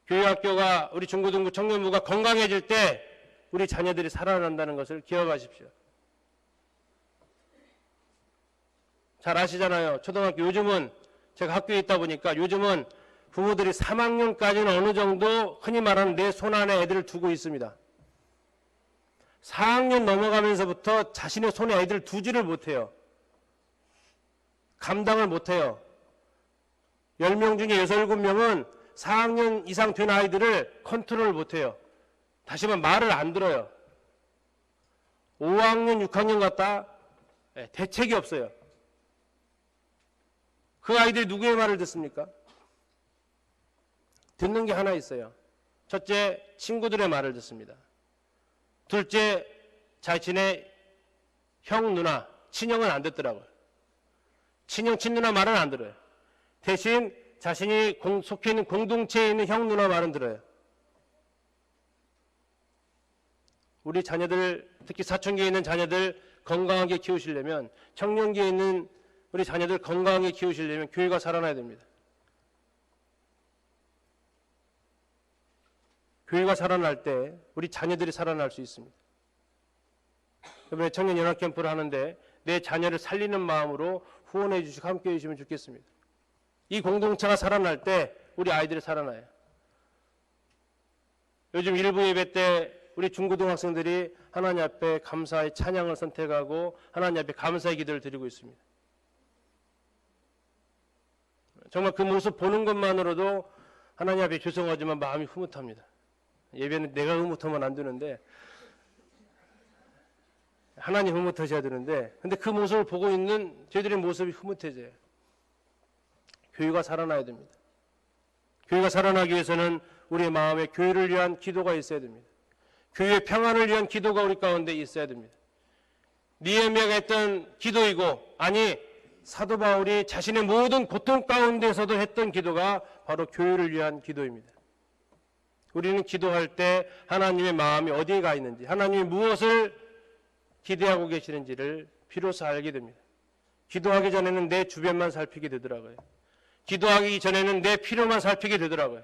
교회 학교가, 우리 중고등부 청년부가 건강해질 때 우리 자녀들이 살아난다는 것을 기억하십시오. 잘 아시잖아요. 초등학교, 요즘은 제가 학교에 있다 보니까 요즘은 부모들이 3학년까지는 어느 정도 흔히 말하는 내 손 안에 애들을 두고 있습니다. 4학년 넘어가면서부터 자신의 손에 애들을 두지를 못해요. 감당을 못해요. 10명 중에 6, 7명은 4학년 이상 된 아이들을 컨트롤 못해요. 다시 말하면 말을 안 들어요. 5학년, 6학년 갔다 대책이 없어요. 그 아이들이 누구의 말을 듣습니까? 듣는 게 하나 있어요. 첫째, 친구들의 말을 듣습니다. 둘째, 자신의 형, 누나, 친형은 안 듣더라고요. 친형, 친누나 말은 안 들어요. 대신 자신이 속해 있는 공동체에 있는 형 누나 말은 들어요. 우리 자녀들, 특히 사춘기에 있는 자녀들 건강하게 키우시려면, 청년기에 있는 우리 자녀들 건강하게 키우시려면 교회가 살아나야 됩니다. 교회가 살아날 때 우리 자녀들이 살아날 수 있습니다. 이번에 청년 연합 캠프를 하는데 내 자녀를 살리는 마음으로 후원해 주시고 함께해 주시면 좋겠습니다. 이 공동체가 살아날 때 우리 아이들이 살아나요. 요즘 일부 예배 때 우리 중고등학생들이 하나님 앞에 감사의 찬양을 선택하고 하나님 앞에 감사의 기도를 드리고 있습니다. 정말 그 모습 보는 것만으로도 하나님 앞에 죄송하지만 마음이 흐뭇합니다. 예배는 내가 흐뭇하면 안 되는데 하나님 흐뭇하셔야 되는데, 근데 그 모습을 보고 있는 저희들의 모습이 흐뭇해져요. 교회가 살아나야 됩니다. 교회가 살아나기 위해서는 우리의 마음에 교회를 위한 기도가 있어야 됩니다. 교회의 평안을 위한 기도가 우리 가운데 있어야 됩니다. 느헤미야가 했던 기도이고, 아니 사도 바울이 자신의 모든 고통 가운데서도 했던 기도가 바로 교회를 위한 기도입니다. 우리는 기도할 때 하나님의 마음이 어디에 가 있는지, 하나님이 무엇을 기대하고 계시는지를 비로소 알게 됩니다. 기도하기 전에는 내 주변만 살피게 되더라고요. 기도하기 전에는 내 필요만 살피게 되더라고요.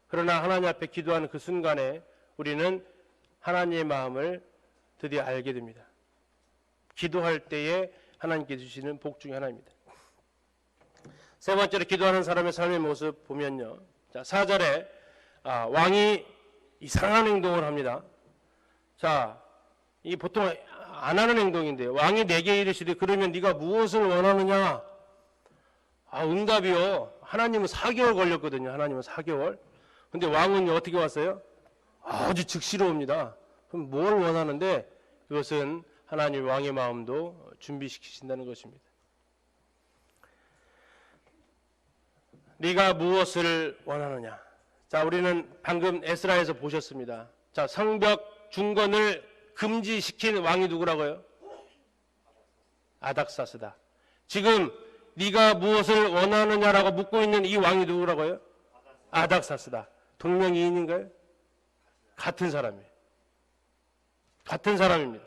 그러나 하나님 앞에 기도하는 그 순간에 우리는 하나님의 마음을 드디어 알게 됩니다. 기도할 때에 하나님께 주시는 복 중에 하나입니다. 세 번째로 기도하는 사람의 삶의 모습 보면요. 자, 4절에 왕이 이상한 행동을 합니다. 자, 이 보통 안 하는 행동인데요. 왕이 내게 이르시되 그러면 네가 무엇을 원하느냐? 응답이요. 하나님은 4개월 걸렸거든요. 하나님은 4개월. 근데 왕은 어떻게 왔어요? 아주 즉시로 옵니다. 그럼 뭘 원하는데 그것은 하나님 왕의 마음도 준비시키신다는 것입니다. 네가 무엇을 원하느냐? 자, 우리는 방금 에스라에서 보셨습니다. 자, 성벽 중건을 금지시킨 왕이 누구라고요? 아닥사스다. 지금 네가 무엇을 원하느냐라고 묻고 있는 이 왕이 누구라고요? 아닥사스다. 동명이인인가요? 같은 사람이에요. 같은 사람입니다.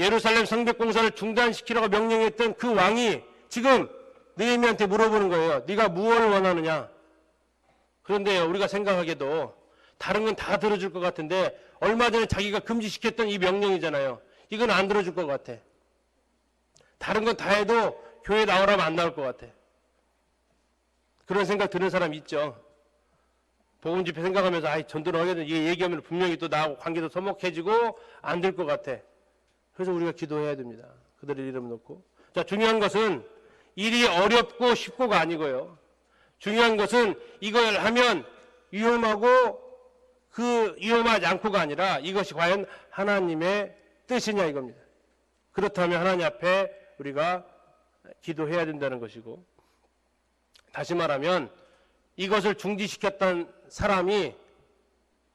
예루살렘 성벽 공사를 중단시키라고 명령했던 그 왕이 지금 느헤미야한테 물어보는 거예요. 네가 무엇을 원하느냐? 그런데 우리가 생각하기에도 다른 건 다 들어줄 것 같은데 얼마 전에 자기가 금지시켰던 이 명령이잖아요. 이건 안 들어줄 것 같아. 다른 건 다 해도 교회 나오라면 안 나올 것 같아. 그런 생각 드는 사람 있죠. 복음 집회 생각하면서 전도를 하겠는데 이게 얘기하면 분명히 또 나하고 관계도 서먹해지고 안 될 것 같아. 그래서 우리가 기도해야 됩니다. 그들의 이름 놓고. 자, 중요한 것은 일이 어렵고 쉽고가 아니고요. 중요한 것은 이걸 하면 위험하고 그 위험하지 않고가 아니라 이것이 과연 하나님의 뜻이냐 이겁니다. 그렇다면 하나님 앞에 우리가 기도해야 된다는 것이고, 다시 말하면 이것을 중지시켰던 사람이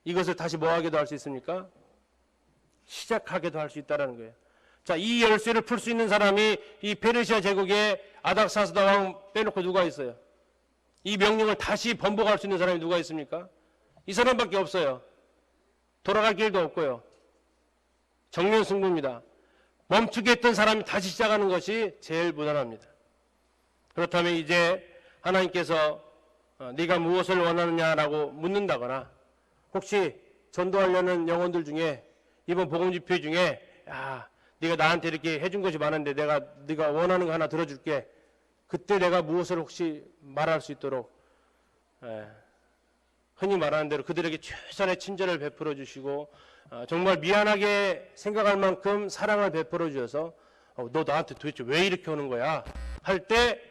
이것을 다시 뭐하게도 할 수 있습니까? 시작하게도 할 수 있다는 거예요. 자, 이 열쇠를 풀 수 있는 사람이 이 페르시아 제국의 아닥사스다 왕 빼놓고 누가 있어요? 이 명령을 다시 번복할 수 있는 사람이 누가 있습니까? 이 사람밖에 없어요. 돌아갈 길도 없고요. 정면승부입니다. 멈추게 했던 사람이 다시 시작하는 것이 제일 무난합니다. 그렇다면 이제 하나님께서 네가 무엇을 원하느냐라고 묻는다거나, 혹시 전도하려는 영혼들 중에 이번 복음 집회 중에 네가 나한테 이렇게 해준 것이 많은데 네가 원하는 거 하나 들어줄게. 그때 내가 무엇을 혹시 말할 수 있도록 흔히 말하는 대로 그들에게 최선의 친절을 베풀어 주시고 정말 미안하게 생각할 만큼 사랑을 베풀어 주셔서 너 나한테 도대체 왜 이렇게 오는 거야? 할 때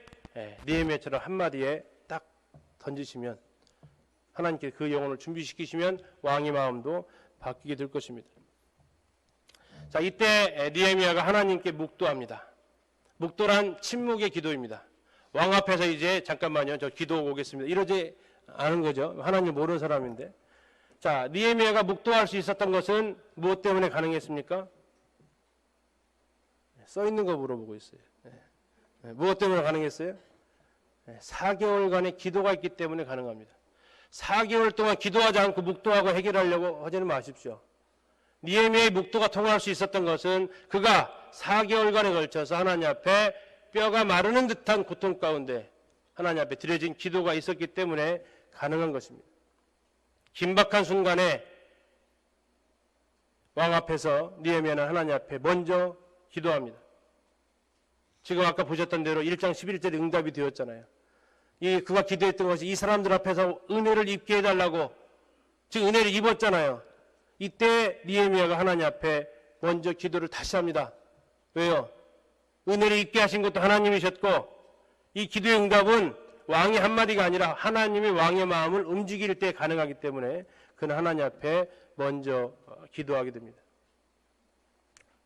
느헤미야처럼 한마디에 딱 던지시면 하나님께 그 영혼을 준비시키시면 왕의 마음도 바뀌게 될 것입니다. 자, 이때 느헤미야가 하나님께 묵도합니다. 묵도란 침묵의 기도입니다. 왕 앞에서 이제 잠깐만요, 저 기도하고 오겠습니다. 이러지 않은 거죠. 하나님 모르는 사람인데. 자, 느헤미야가 묵도할 수 있었던 것은 무엇 때문에 가능했습니까? 써 있는 거 물어보고 있어요. 무엇 때문에 가능했어요? 4개월간의 기도가 있기 때문에 가능합니다. 4개월 동안 기도하지 않고 묵도하고 해결하려고 하지는 마십시오. 느헤미야의 묵도가 통할 수 있었던 것은 그가 4개월간에 걸쳐서 하나님 앞에 뼈가 마르는 듯한 고통 가운데 하나님 앞에 드려진 기도가 있었기 때문에 가능한 것입니다. 긴박한 순간에 왕 앞에서 느헤미야는 하나님 앞에 먼저 기도합니다. 지금 아까 보셨던 대로 1장 11절에 응답이 되었잖아요. 그가 기도했던 것이 이 사람들 앞에서 은혜를 입게 해달라고, 지금 은혜를 입었잖아요. 이때 느헤미야가 하나님 앞에 먼저 기도를 다시 합니다. 왜요? 은혜를 입게 하신 것도 하나님이셨고, 이 기도의 응답은 왕의 한마디가 아니라 하나님의 왕의 마음을 움직일 때 가능하기 때문에 그는 하나님 앞에 먼저 기도하게 됩니다.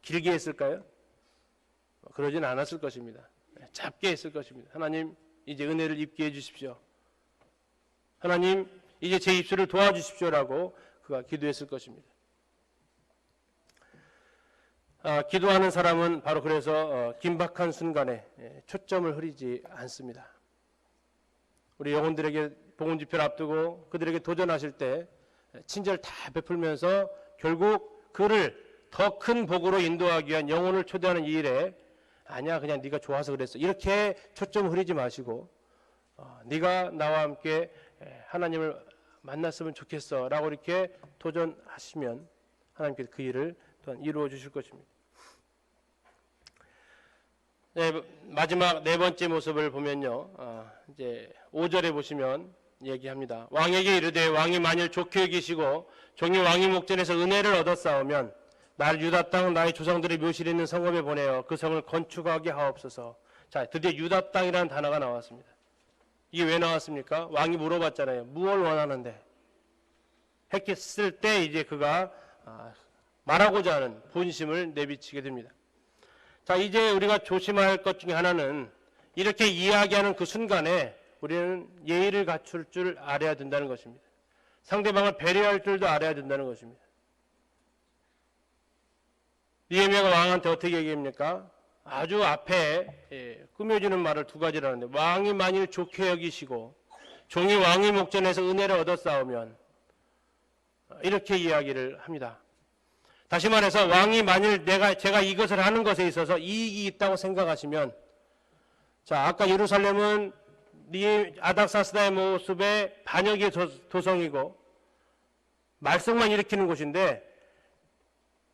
길게 했을까요? 그러진 않았을 것입니다. 짧게 했을 것입니다. 하나님, 이제 은혜를 입게 해주십시오. 하나님, 이제 제 입술을 도와주십시오라고 그가 기도했을 것입니다. 기도하는 사람은 바로 그래서 긴박한 순간에 초점을 흐리지 않습니다. 우리 영혼들에게 복음 집회를 앞두고 그들에게 도전하실 때 친절 다 베풀면서 결국 그를 더 큰 복으로 인도하기 위한 영혼을 초대하는 이 일에 아니야, 그냥 네가 좋아서 그랬어, 이렇게 초점을 흐리지 마시고 네가 나와 함께 하나님을 만났으면 좋겠어 라고 이렇게 도전하시면 하나님께서 그 일을 또한 이루어 주실 것입니다. 마지막 네 번째 모습을 보면요, 이제 5절에 보시면 얘기합니다. 왕에게 이르되 왕이 만일 좋게 여기시고 종이 왕의 목전에서 은혜를 얻었사오면 날 유다 땅 나의 조상들의 묘실에 있는 성읍에 보내어 그 성을 건축하게 하옵소서. 자, 드디어 유다 땅이라는 단어가 나왔습니다. 이게 왜 나왔습니까? 왕이 물어봤잖아요. 무엇을 원하는데? 했을 때 이제 그가 말하고자 하는 본심을 내비치게 됩니다. 자, 이제 우리가 조심할 것 중에 하나는 이렇게 이야기하는 그 순간에 우리는 예의를 갖출 줄 알아야 된다는 것입니다. 상대방을 배려할 줄도 알아야 된다는 것입니다. 느헤미야가 왕한테 어떻게 얘기합니까? 아주 앞에 꾸며주는 말을 두 가지를 하는데, 왕이 만일 좋게 여기시고 종이 왕의 목전에서 은혜를 얻었사오면, 이렇게 이야기를 합니다. 다시 말해서 왕이 만일 제가 이것을 하는 것에 있어서 이익이 있다고 생각하시면, 자, 아까 예루살렘은 아닥사스다의 모습의 반역의 도성이고 말썽만 일으키는 곳인데,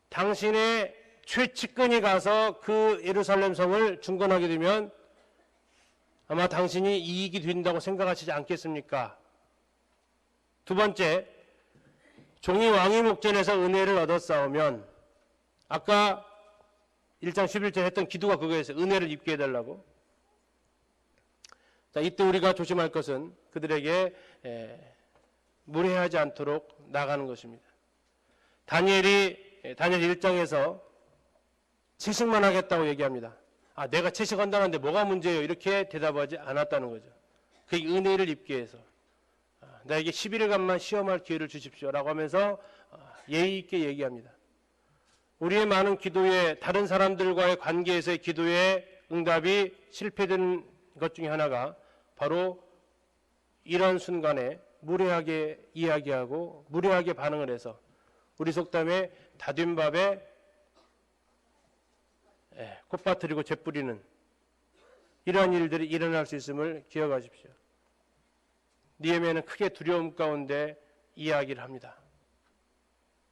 당신의 최측근이 가서 그 예루살렘 성을 중건하게 되면 아마 당신이 이익이 된다고 생각하시지 않겠습니까? 두 번째, 종이 왕의 목전에서 은혜를 얻었사오면, 아까 1장 11절 했던 기도가 그거였어요. 은혜를 입게 해달라고. 자, 이때 우리가 조심할 것은 그들에게 무례하지 않도록 나가는 것입니다. 다니엘 1장에서 채식만 하겠다고 얘기합니다. 내가 채식한다는데 뭐가 문제예요? 이렇게 대답하지 않았다는 거죠. 그게 은혜를 입게 해서 나에게 11일간만 시험할 기회를 주십시오라고 하면서 예의 있게 얘기합니다. 우리의 많은 기도에, 다른 사람들과의 관계에서의 기도에 응답이 실패되는 것 중에 하나가 바로 이런 순간에 무례하게 이야기하고 무례하게 반응을 해서 우리 속담에 다된 밥에 콧바트리고 재 뿌리는 이러한 일들이 일어날 수 있음을 기억하십시오. 느헤미야는 크게 두려움 가운데 이야기를 합니다.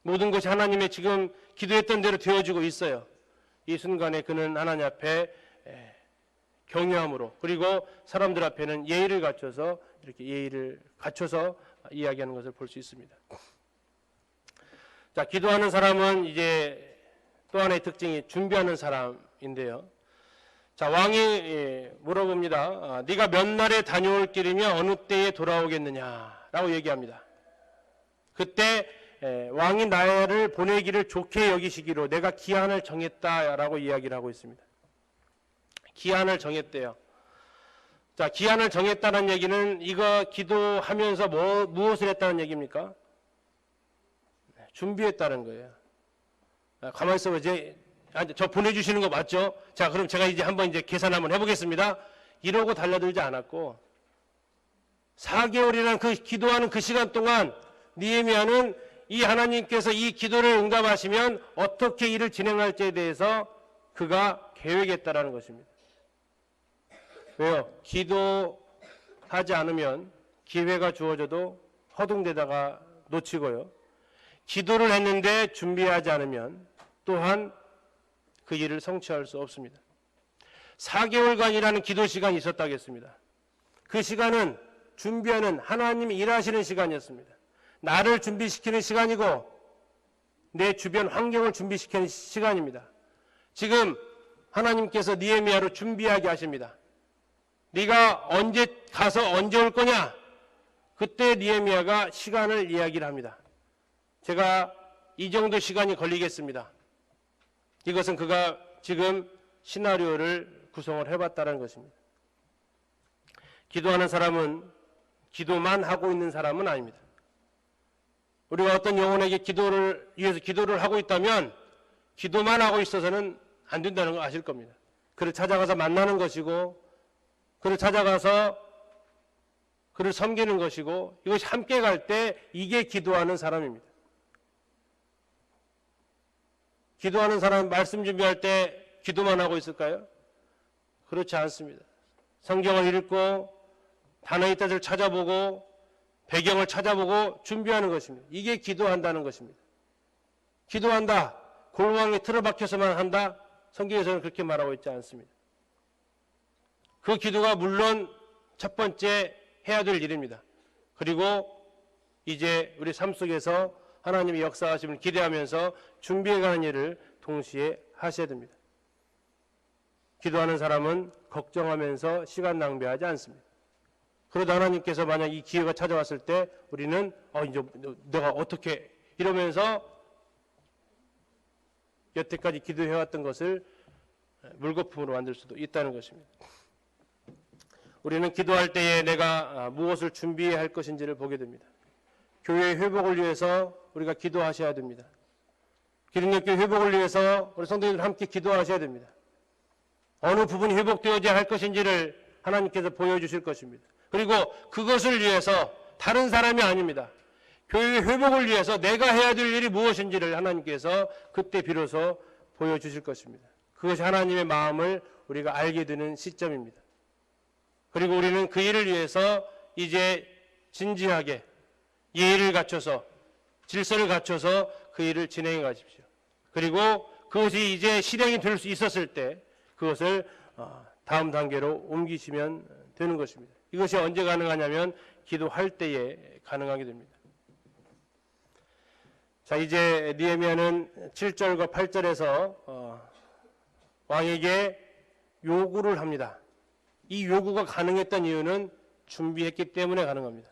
모든 것이 하나님의 지금 기도했던 대로 되어지고 있어요. 이 순간에 그는 하나님 앞에 경외함으로, 그리고 사람들 앞에는 예의를 갖춰서 이렇게 예의를 갖춰서 이야기하는 것을 볼 수 있습니다. 자, 기도하는 사람은 이제 또 하나의 특징이 준비하는 사람인데요. 자, 왕이 물어봅니다. 네가 몇 날에 다녀올 길이며 어느 때에 돌아오겠느냐라고 얘기합니다. 그때 왕이 나를 보내기를 좋게 여기시기로 내가 기한을 정했다라고 이야기를 하고 있습니다. 기한을 정했대요. 자, 기한을 정했다는 얘기는 이거 기도하면서 무엇을 했다는 얘기입니까? 준비했다는 거예요. 가만히 있어봐. 저 보내주시는 거 맞죠? 자, 그럼 제가 이제 한번 계산 한번 해보겠습니다. 이러고 달려들지 않았고, 4개월이라는 그 기도하는 그 시간 동안 느헤미야는 이 하나님께서 이 기도를 응답하시면 어떻게 일을 진행할지에 대해서 그가 계획했다라는 것입니다. 왜요? 기도하지 않으면 기회가 주어져도 허둥대다가 놓치고요. 기도를 했는데 준비하지 않으면 또한 그 일을 성취할 수 없습니다. 4개월간이라는 기도 시간이 있었다겠습니다. 그 시간은 준비하는 하나님이 일하시는 시간이었습니다. 나를 준비시키는 시간이고 내 주변 환경을 준비시키는 시간입니다. 지금 하나님께서 느헤미야로 준비하게 하십니다. 네가 언제 가서 언제 올 거냐? 그때 느헤미야가 시간을 이야기를 합니다. 제가 이 정도 시간이 걸리겠습니다. 이것은 그가 지금 시나리오를 구성을 해봤다는 것입니다. 기도하는 사람은 기도만 하고 있는 사람은 아닙니다. 우리가 어떤 영혼에게 기도를 위해서 기도를 하고 있다면 기도만 하고 있어서는 안 된다는 걸 아실 겁니다. 그를 찾아가서 만나는 것이고 그를 찾아가서 그를 섬기는 것이고 이것이 함께 갈 때 이게 기도하는 사람입니다. 기도하는 사람 말씀 준비할 때 기도만 하고 있을까요? 그렇지 않습니다. 성경을 읽고 단어의 뜻을 찾아보고 배경을 찾아보고 준비하는 것입니다. 이게 기도한다는 것입니다. 기도한다. 골방에 틀어박혀서만 한다. 성경에서는 그렇게 말하고 있지 않습니다. 그 기도가 물론 첫 번째 해야 될 일입니다. 그리고 이제 우리 삶 속에서 하나님의 역사하심을 기대하면서 준비해가는 일을 동시에 하셔야 됩니다. 기도하는 사람은 걱정하면서 시간 낭비하지 않습니다. 그러다 하나님께서 만약 이 기회가 찾아왔을 때 우리는 이제 내가 어떻게 이러면서 여태까지 기도해왔던 것을 물거품으로 만들 수도 있다는 것입니다. 우리는 기도할 때에 내가 무엇을 준비해야 할 것인지를 보게 됩니다. 교회의 회복을 위해서 우리가 기도하셔야 됩니다. 기능력교회 회복을 위해서 우리 성도님들 함께 기도하셔야 됩니다. 어느 부분이 회복되어야 할 것인지를 하나님께서 보여주실 것입니다. 그리고 그것을 위해서 다른 사람이 아닙니다. 교회의 회복을 위해서 내가 해야 될 일이 무엇인지를 하나님께서 그때 비로소 보여주실 것입니다. 그것이 하나님의 마음을 우리가 알게 되는 시점입니다. 그리고 우리는 그 일을 위해서 이제 진지하게 예의를 갖춰서 질서를 갖춰서 그 일을 진행해 가십시오. 그리고 그것이 이제 실행이 될 수 있었을 때 그것을 다음 단계로 옮기시면 되는 것입니다. 이것이 언제 가능하냐면 기도할 때에 가능하게 됩니다. 자, 이제 느헤미야는 7절과 8절에서 왕에게 요구를 합니다. 이 요구가 가능했던 이유는 준비했기 때문에 가능합니다.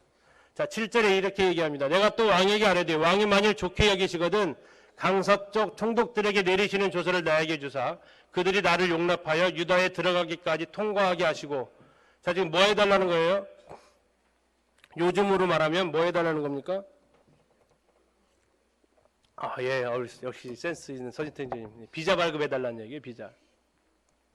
자, 7절에 이렇게 얘기합니다. 내가 또 왕에게 아뢰되 왕이 만일 좋게 여기시거든 강서쪽 총독들에게 내리시는 조서를 나에게 주사 그들이 나를 용납하여 유다에 들어가기까지 통과하게 하시고. 자, 지금 뭐 해달라는 거예요? 요즘으로 말하면 뭐 해달라는 겁니까? 예, 역시 센스 있는 서진태님. 비자 발급해달라는 얘기예요, 비자.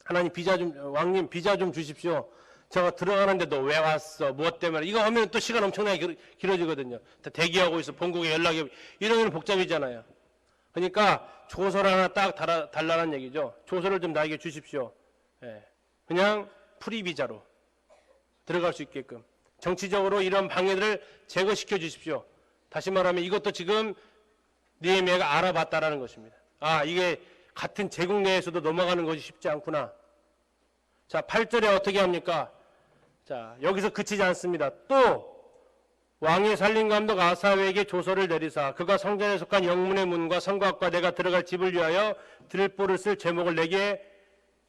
하나님 비자 좀, 왕님 비자 좀 주십시오. 제가 들어가는데 너 왜 왔어? 무엇 때문에? 이거 하면 또 시간 엄청나게 길어지거든요. 대기하고 있어. 본국에 연락이. 이러면 복잡이잖아요. 그러니까 조서를 하나 딱 달라는 얘기죠. 조서를 좀 나에게 주십시오. 예. 그냥 프리 비자로 들어갈 수 있게끔. 정치적으로 이런 방해들을 제거시켜 주십시오. 다시 말하면 이것도 지금 느헤미야가 알아봤다라는 것입니다. 이게 같은 제국 내에서도 넘어가는 것이 쉽지 않구나. 자, 8절에 어떻게 합니까? 자, 여기서 그치지 않습니다. 또 왕의 살림감독 아사웨에게 조서를 내리사 그가 성전에 속한 영문의 문과 성곽과 내가 들어갈 집을 위하여 들보를 쓸 제목을 내게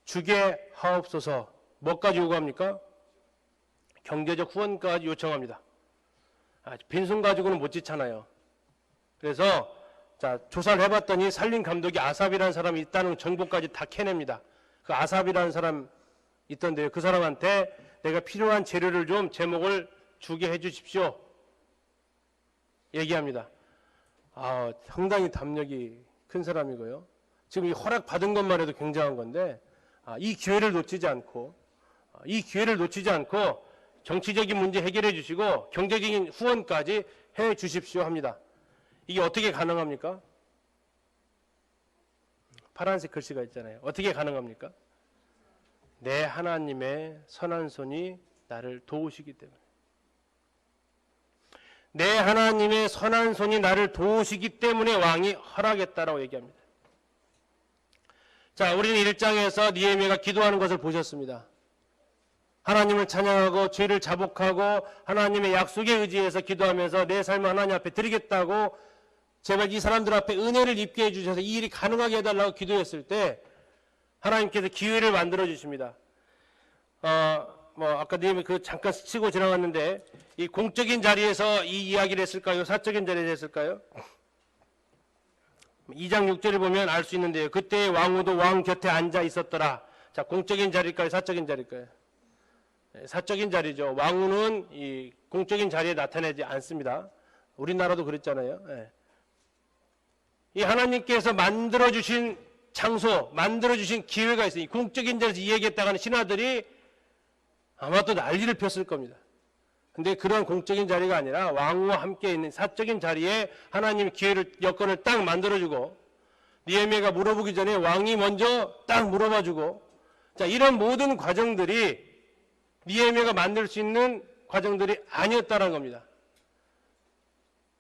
주게 하옵소서. 뭐까지 요구합니까? 경제적 후원까지 요청합니다. 빈손 가지고는 못 짓잖아요. 그래서 자, 조사를 해봤더니 살림감독이 아삽이라는 사람이 있다는 정보까지 다 캐냅니다. 그 아삽이라는 사람 있던데요. 그 사람한테 내가 필요한 재료를 좀 제목을 주게 해 주십시오. 얘기합니다. 상당히 담력이 큰 사람이고요. 지금 이 허락 받은 것만 해도 굉장한 건데 이 기회를 놓치지 않고 정치적인 문제 해결해 주시고 경제적인 후원까지 해 주십시오 합니다. 이게 어떻게 가능합니까? 파란색 글씨가 있잖아요. 어떻게 가능합니까? 내 하나님의 선한 손이 나를 도우시기 때문에. 내 하나님의 선한 손이 나를 도우시기 때문에 왕이 허락했다라고 얘기합니다. 자, 우리는 1장에서 느헤미야가 기도하는 것을 보셨습니다. 하나님을 찬양하고 죄를 자복하고 하나님의 약속에 의지해서 기도하면서 내 삶을 하나님 앞에 드리겠다고 제발 이 사람들 앞에 은혜를 입게 해주셔서 이 일이 가능하게 해달라고 기도했을 때 하나님께서 기회를 만들어 주십니다. 아까 느헤미야 그 잠깐 스치고 지나갔는데 이 공적인 자리에서 이 이야기를 했을까요? 사적인 자리에서 했을까요? 2장 6절을 보면 알 수 있는데요. 그때 왕후도 왕 곁에 앉아 있었더라. 자, 공적인 자리일까요? 사적인 자리일까요? 사적인 자리죠. 왕후는 이 공적인 자리에 나타나지 않습니다. 우리나라도 그랬잖아요. 이 하나님께서 만들어주신 장소, 만들어주신 기회가 있어요. 이 공적인 자리에서 이 얘기했다가는 신하들이 아마 또 난리를 폈을 겁니다. 근데 그런 공적인 자리가 아니라 왕후와 함께 있는 사적인 자리에 하나님이 기회를, 여건을 딱 만들어주고 느헤미야가 물어보기 전에 왕이 먼저 딱 물어봐주고 자, 이런 모든 과정들이 느헤미야가 만들 수 있는 과정들이 아니었다는 겁니다.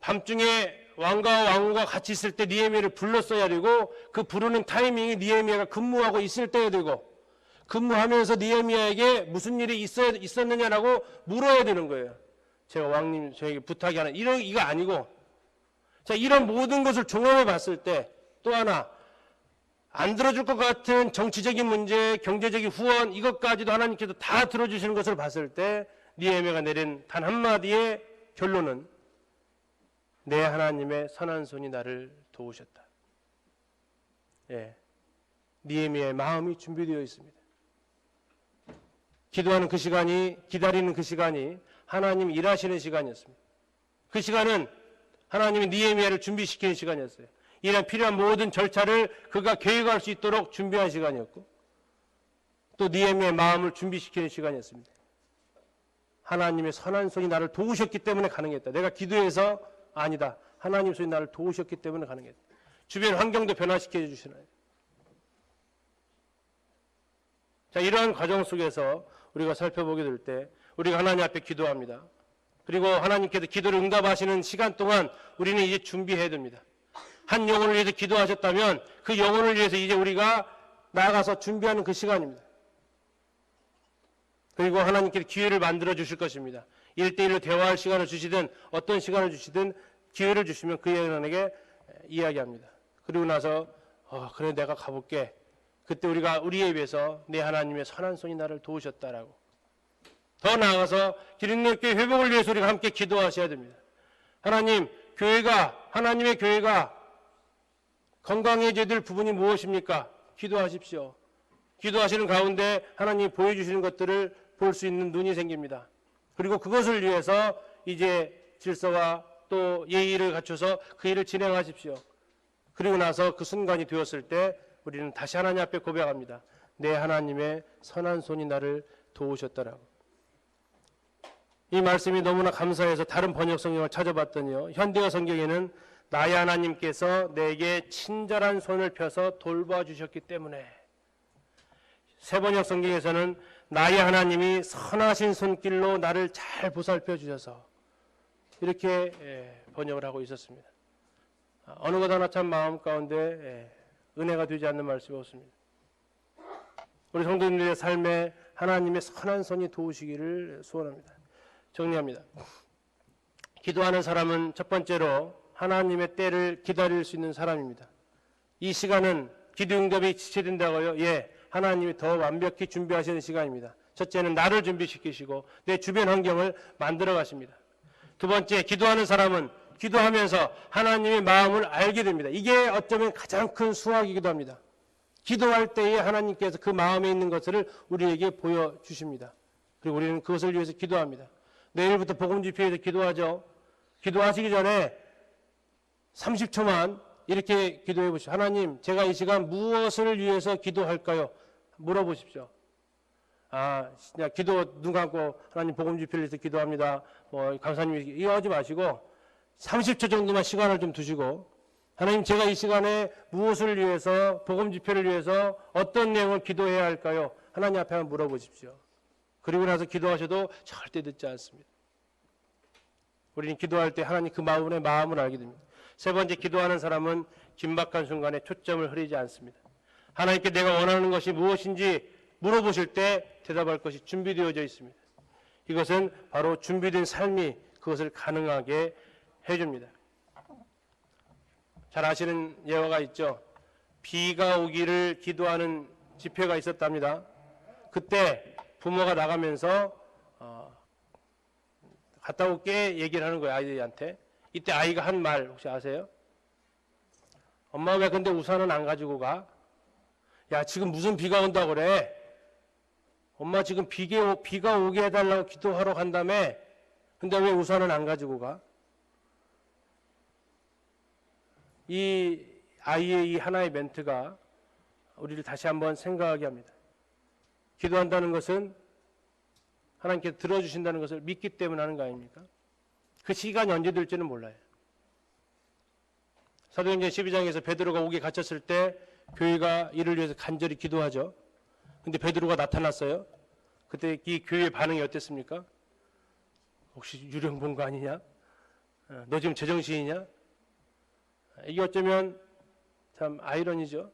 밤중에 왕과 왕후가 같이 있을 때 느헤미야를 불렀어야 되고 그 부르는 타이밍이 느헤미야가 근무하고 있을 때야 되고 근무하면서 느헤미야에게 무슨 일이 있었느냐라고 물어야 되는 거예요. 제가 왕님 저에게 부탁이 하나 이거 아니고 자, 이런 모든 것을 종합해 봤을 때 또 하나 안 들어줄 것 같은 정치적인 문제, 경제적인 후원 이것까지도 하나님께서 다 들어주시는 것을 봤을 때 느헤미야가 내린 단 한마디의 결론은 내 하나님의 선한 손이 나를 도우셨다. 느헤미야의 마음이 준비되어 있습니다. 기도하는 그 시간이, 기다리는 그 시간이 하나님 일하시는 시간이었습니다. 그 시간은 하나님이 느헤미야를 준비시키는 시간이었어요. 이런 필요한 모든 절차를 그가 계획할 수 있도록 준비한 시간이었고 또 느헤미야의 마음을 준비시키는 시간이었습니다. 하나님의 선한 손이 나를 도우셨기 때문에 가능했다. 내가 기도해서 아니다. 하나님 손이 나를 도우셨기 때문에 가능했다. 주변 환경도 변화시켜 주시나요? 자, 이러한 과정 속에서 우리가 살펴보게 될 때 우리가 하나님 앞에 기도합니다. 그리고 하나님께서 기도를 응답하시는 시간 동안 우리는 이제 준비해야 됩니다. 한 영혼을 위해서 기도하셨다면 그 영혼을 위해서 이제 우리가 나아가서 준비하는 그 시간입니다. 그리고 하나님께서 기회를 만들어 주실 것입니다. 1대1로 대화할 시간을 주시든 어떤 시간을 주시든 기회를 주시면 그 영혼에게 이야기합니다. 그리고 나서 그래 내가 가볼게. 그때 우리가 우리에 비해서 내 하나님의 선한 손이 나를 도우셨다라고 더 나아가서 기린교회 회복을 위해서 우리가 함께 기도하셔야 됩니다. 하나님, 하나님의 교회가 건강해져야 될 부분이 무엇입니까? 기도하십시오. 기도하시는 가운데 하나님이 보여주시는 것들을 볼 수 있는 눈이 생깁니다. 그리고 그것을 위해서 이제 질서와 또 예의를 갖춰서 그 일을 진행하십시오. 그리고 나서 그 순간이 되었을 때 우리는 다시 하나님 앞에 고백합니다. 내 하나님의 선한 손이 나를 도우셨더라고. 이 말씀이 너무나 감사해서 다른 번역 성경을 찾아봤더니요. 현대어 성경에는 나의 하나님께서 내게 친절한 손을 펴서 돌봐주셨기 때문에 새 번역 성경에서는 나의 하나님이 선하신 손길로 나를 잘 보살펴 주셔서 이렇게 번역을 하고 있었습니다. 어느 것 하나 참 마음 가운데 은혜가 되지 않는 말씀이 없습니다. 우리 성도님들의 삶에 하나님의 선한 손이 도우시기를 소원합니다. 정리합니다. 기도하는 사람은 첫 번째로 하나님의 때를 기다릴 수 있는 사람입니다. 이 시간은 기도 응답이 지체된다고요? 예, 하나님이 더 완벽히 준비하시는 시간입니다. 첫째는 나를 준비시키시고 내 주변 환경을 만들어 가십니다. 두 번째, 기도하는 사람은 기도하면서 하나님의 마음을 알게 됩니다. 이게 어쩌면 가장 큰 수확이기도 합니다. 기도할 때에 하나님께서 그 마음에 있는 것을 우리에게 보여주십니다. 그리고 우리는 그것을 위해서 기도합니다. 내일부터 복음 집회에서 기도하죠. 기도하시기 전에 30초만 이렇게 기도해 보십시오. 하나님, 제가 이 시간 무엇을 위해서 기도할까요? 물어보십시오. 그냥 기도 눈 감고 하나님 복음 집회를 위해서 기도합니다. 강사님 이거 하지 마시고 30초 정도만 시간을 좀 두시고 하나님 제가 이 시간에 무엇을 위해서 복음 집회를 위해서 어떤 내용을 기도해야 할까요? 하나님 앞에 한번 물어보십시오. 그리고 나서 기도하셔도 절대 늦지 않습니다. 우리는 기도할 때 하나님 그 마음을 알게 됩니다. 세 번째, 기도하는 사람은 긴박한 순간에 초점을 흐리지 않습니다. 하나님께 내가 원하는 것이 무엇인지 물어보실 때 대답할 것이 준비되어져 있습니다. 이것은 바로 준비된 삶이 그것을 가능하게 해줍니다. 잘 아시는 예화가 있죠. 비가 오기를 기도하는 집회가 있었답니다. 그때 부모가 나가면서 갔다 올게 얘기를 하는 거예요, 아이들한테. 이때 아이가 한 말 혹시 아세요? 엄마 왜 근데 우산은 안 가지고 가? 야, 지금 무슨 비가 온다고 그래? 엄마 지금 비가 오게 해달라고 기도하러 간다며? 근데 왜 우산은 안 가지고 가? 이 아이의 이 하나의 멘트가 우리를 다시 한번 생각하게 합니다. 기도한다는 것은 하나님께서 들어주신다는 것을 믿기 때문에 하는 거 아닙니까? 그 시간이 언제 될지는 몰라요. 사도행전 12장에서 베드로가 옥에 갇혔을 때 교회가 이를 위해서 간절히 기도하죠. 근데 베드로가 나타났어요. 그때 이 교회의 반응이 어땠습니까? 혹시 유령 본 거 아니냐? 너 지금 제정신이냐? 이게 어쩌면 참 아이러니죠.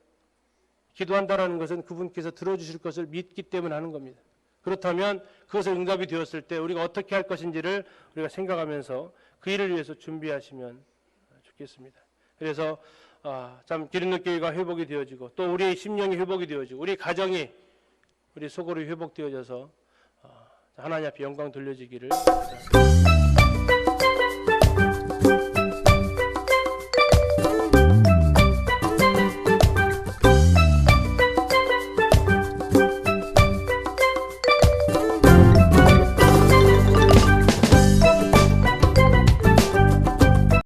기도한다라는 것은 그분께서 들어주실 것을 믿기 때문에 하는 겁니다. 그렇다면 그것을 응답이 되었을 때 우리가 어떻게 할 것인지를 우리가 생각하면서 그 일을 위해서 준비하시면 좋겠습니다. 그래서 참 기름넣교회가 회복이 되어지고 또 우리의 심령이 회복이 되어지고 우리 가정이 우리 속으로 회복되어져서 하나님 앞에 영광 돌려지기를 바랍니다.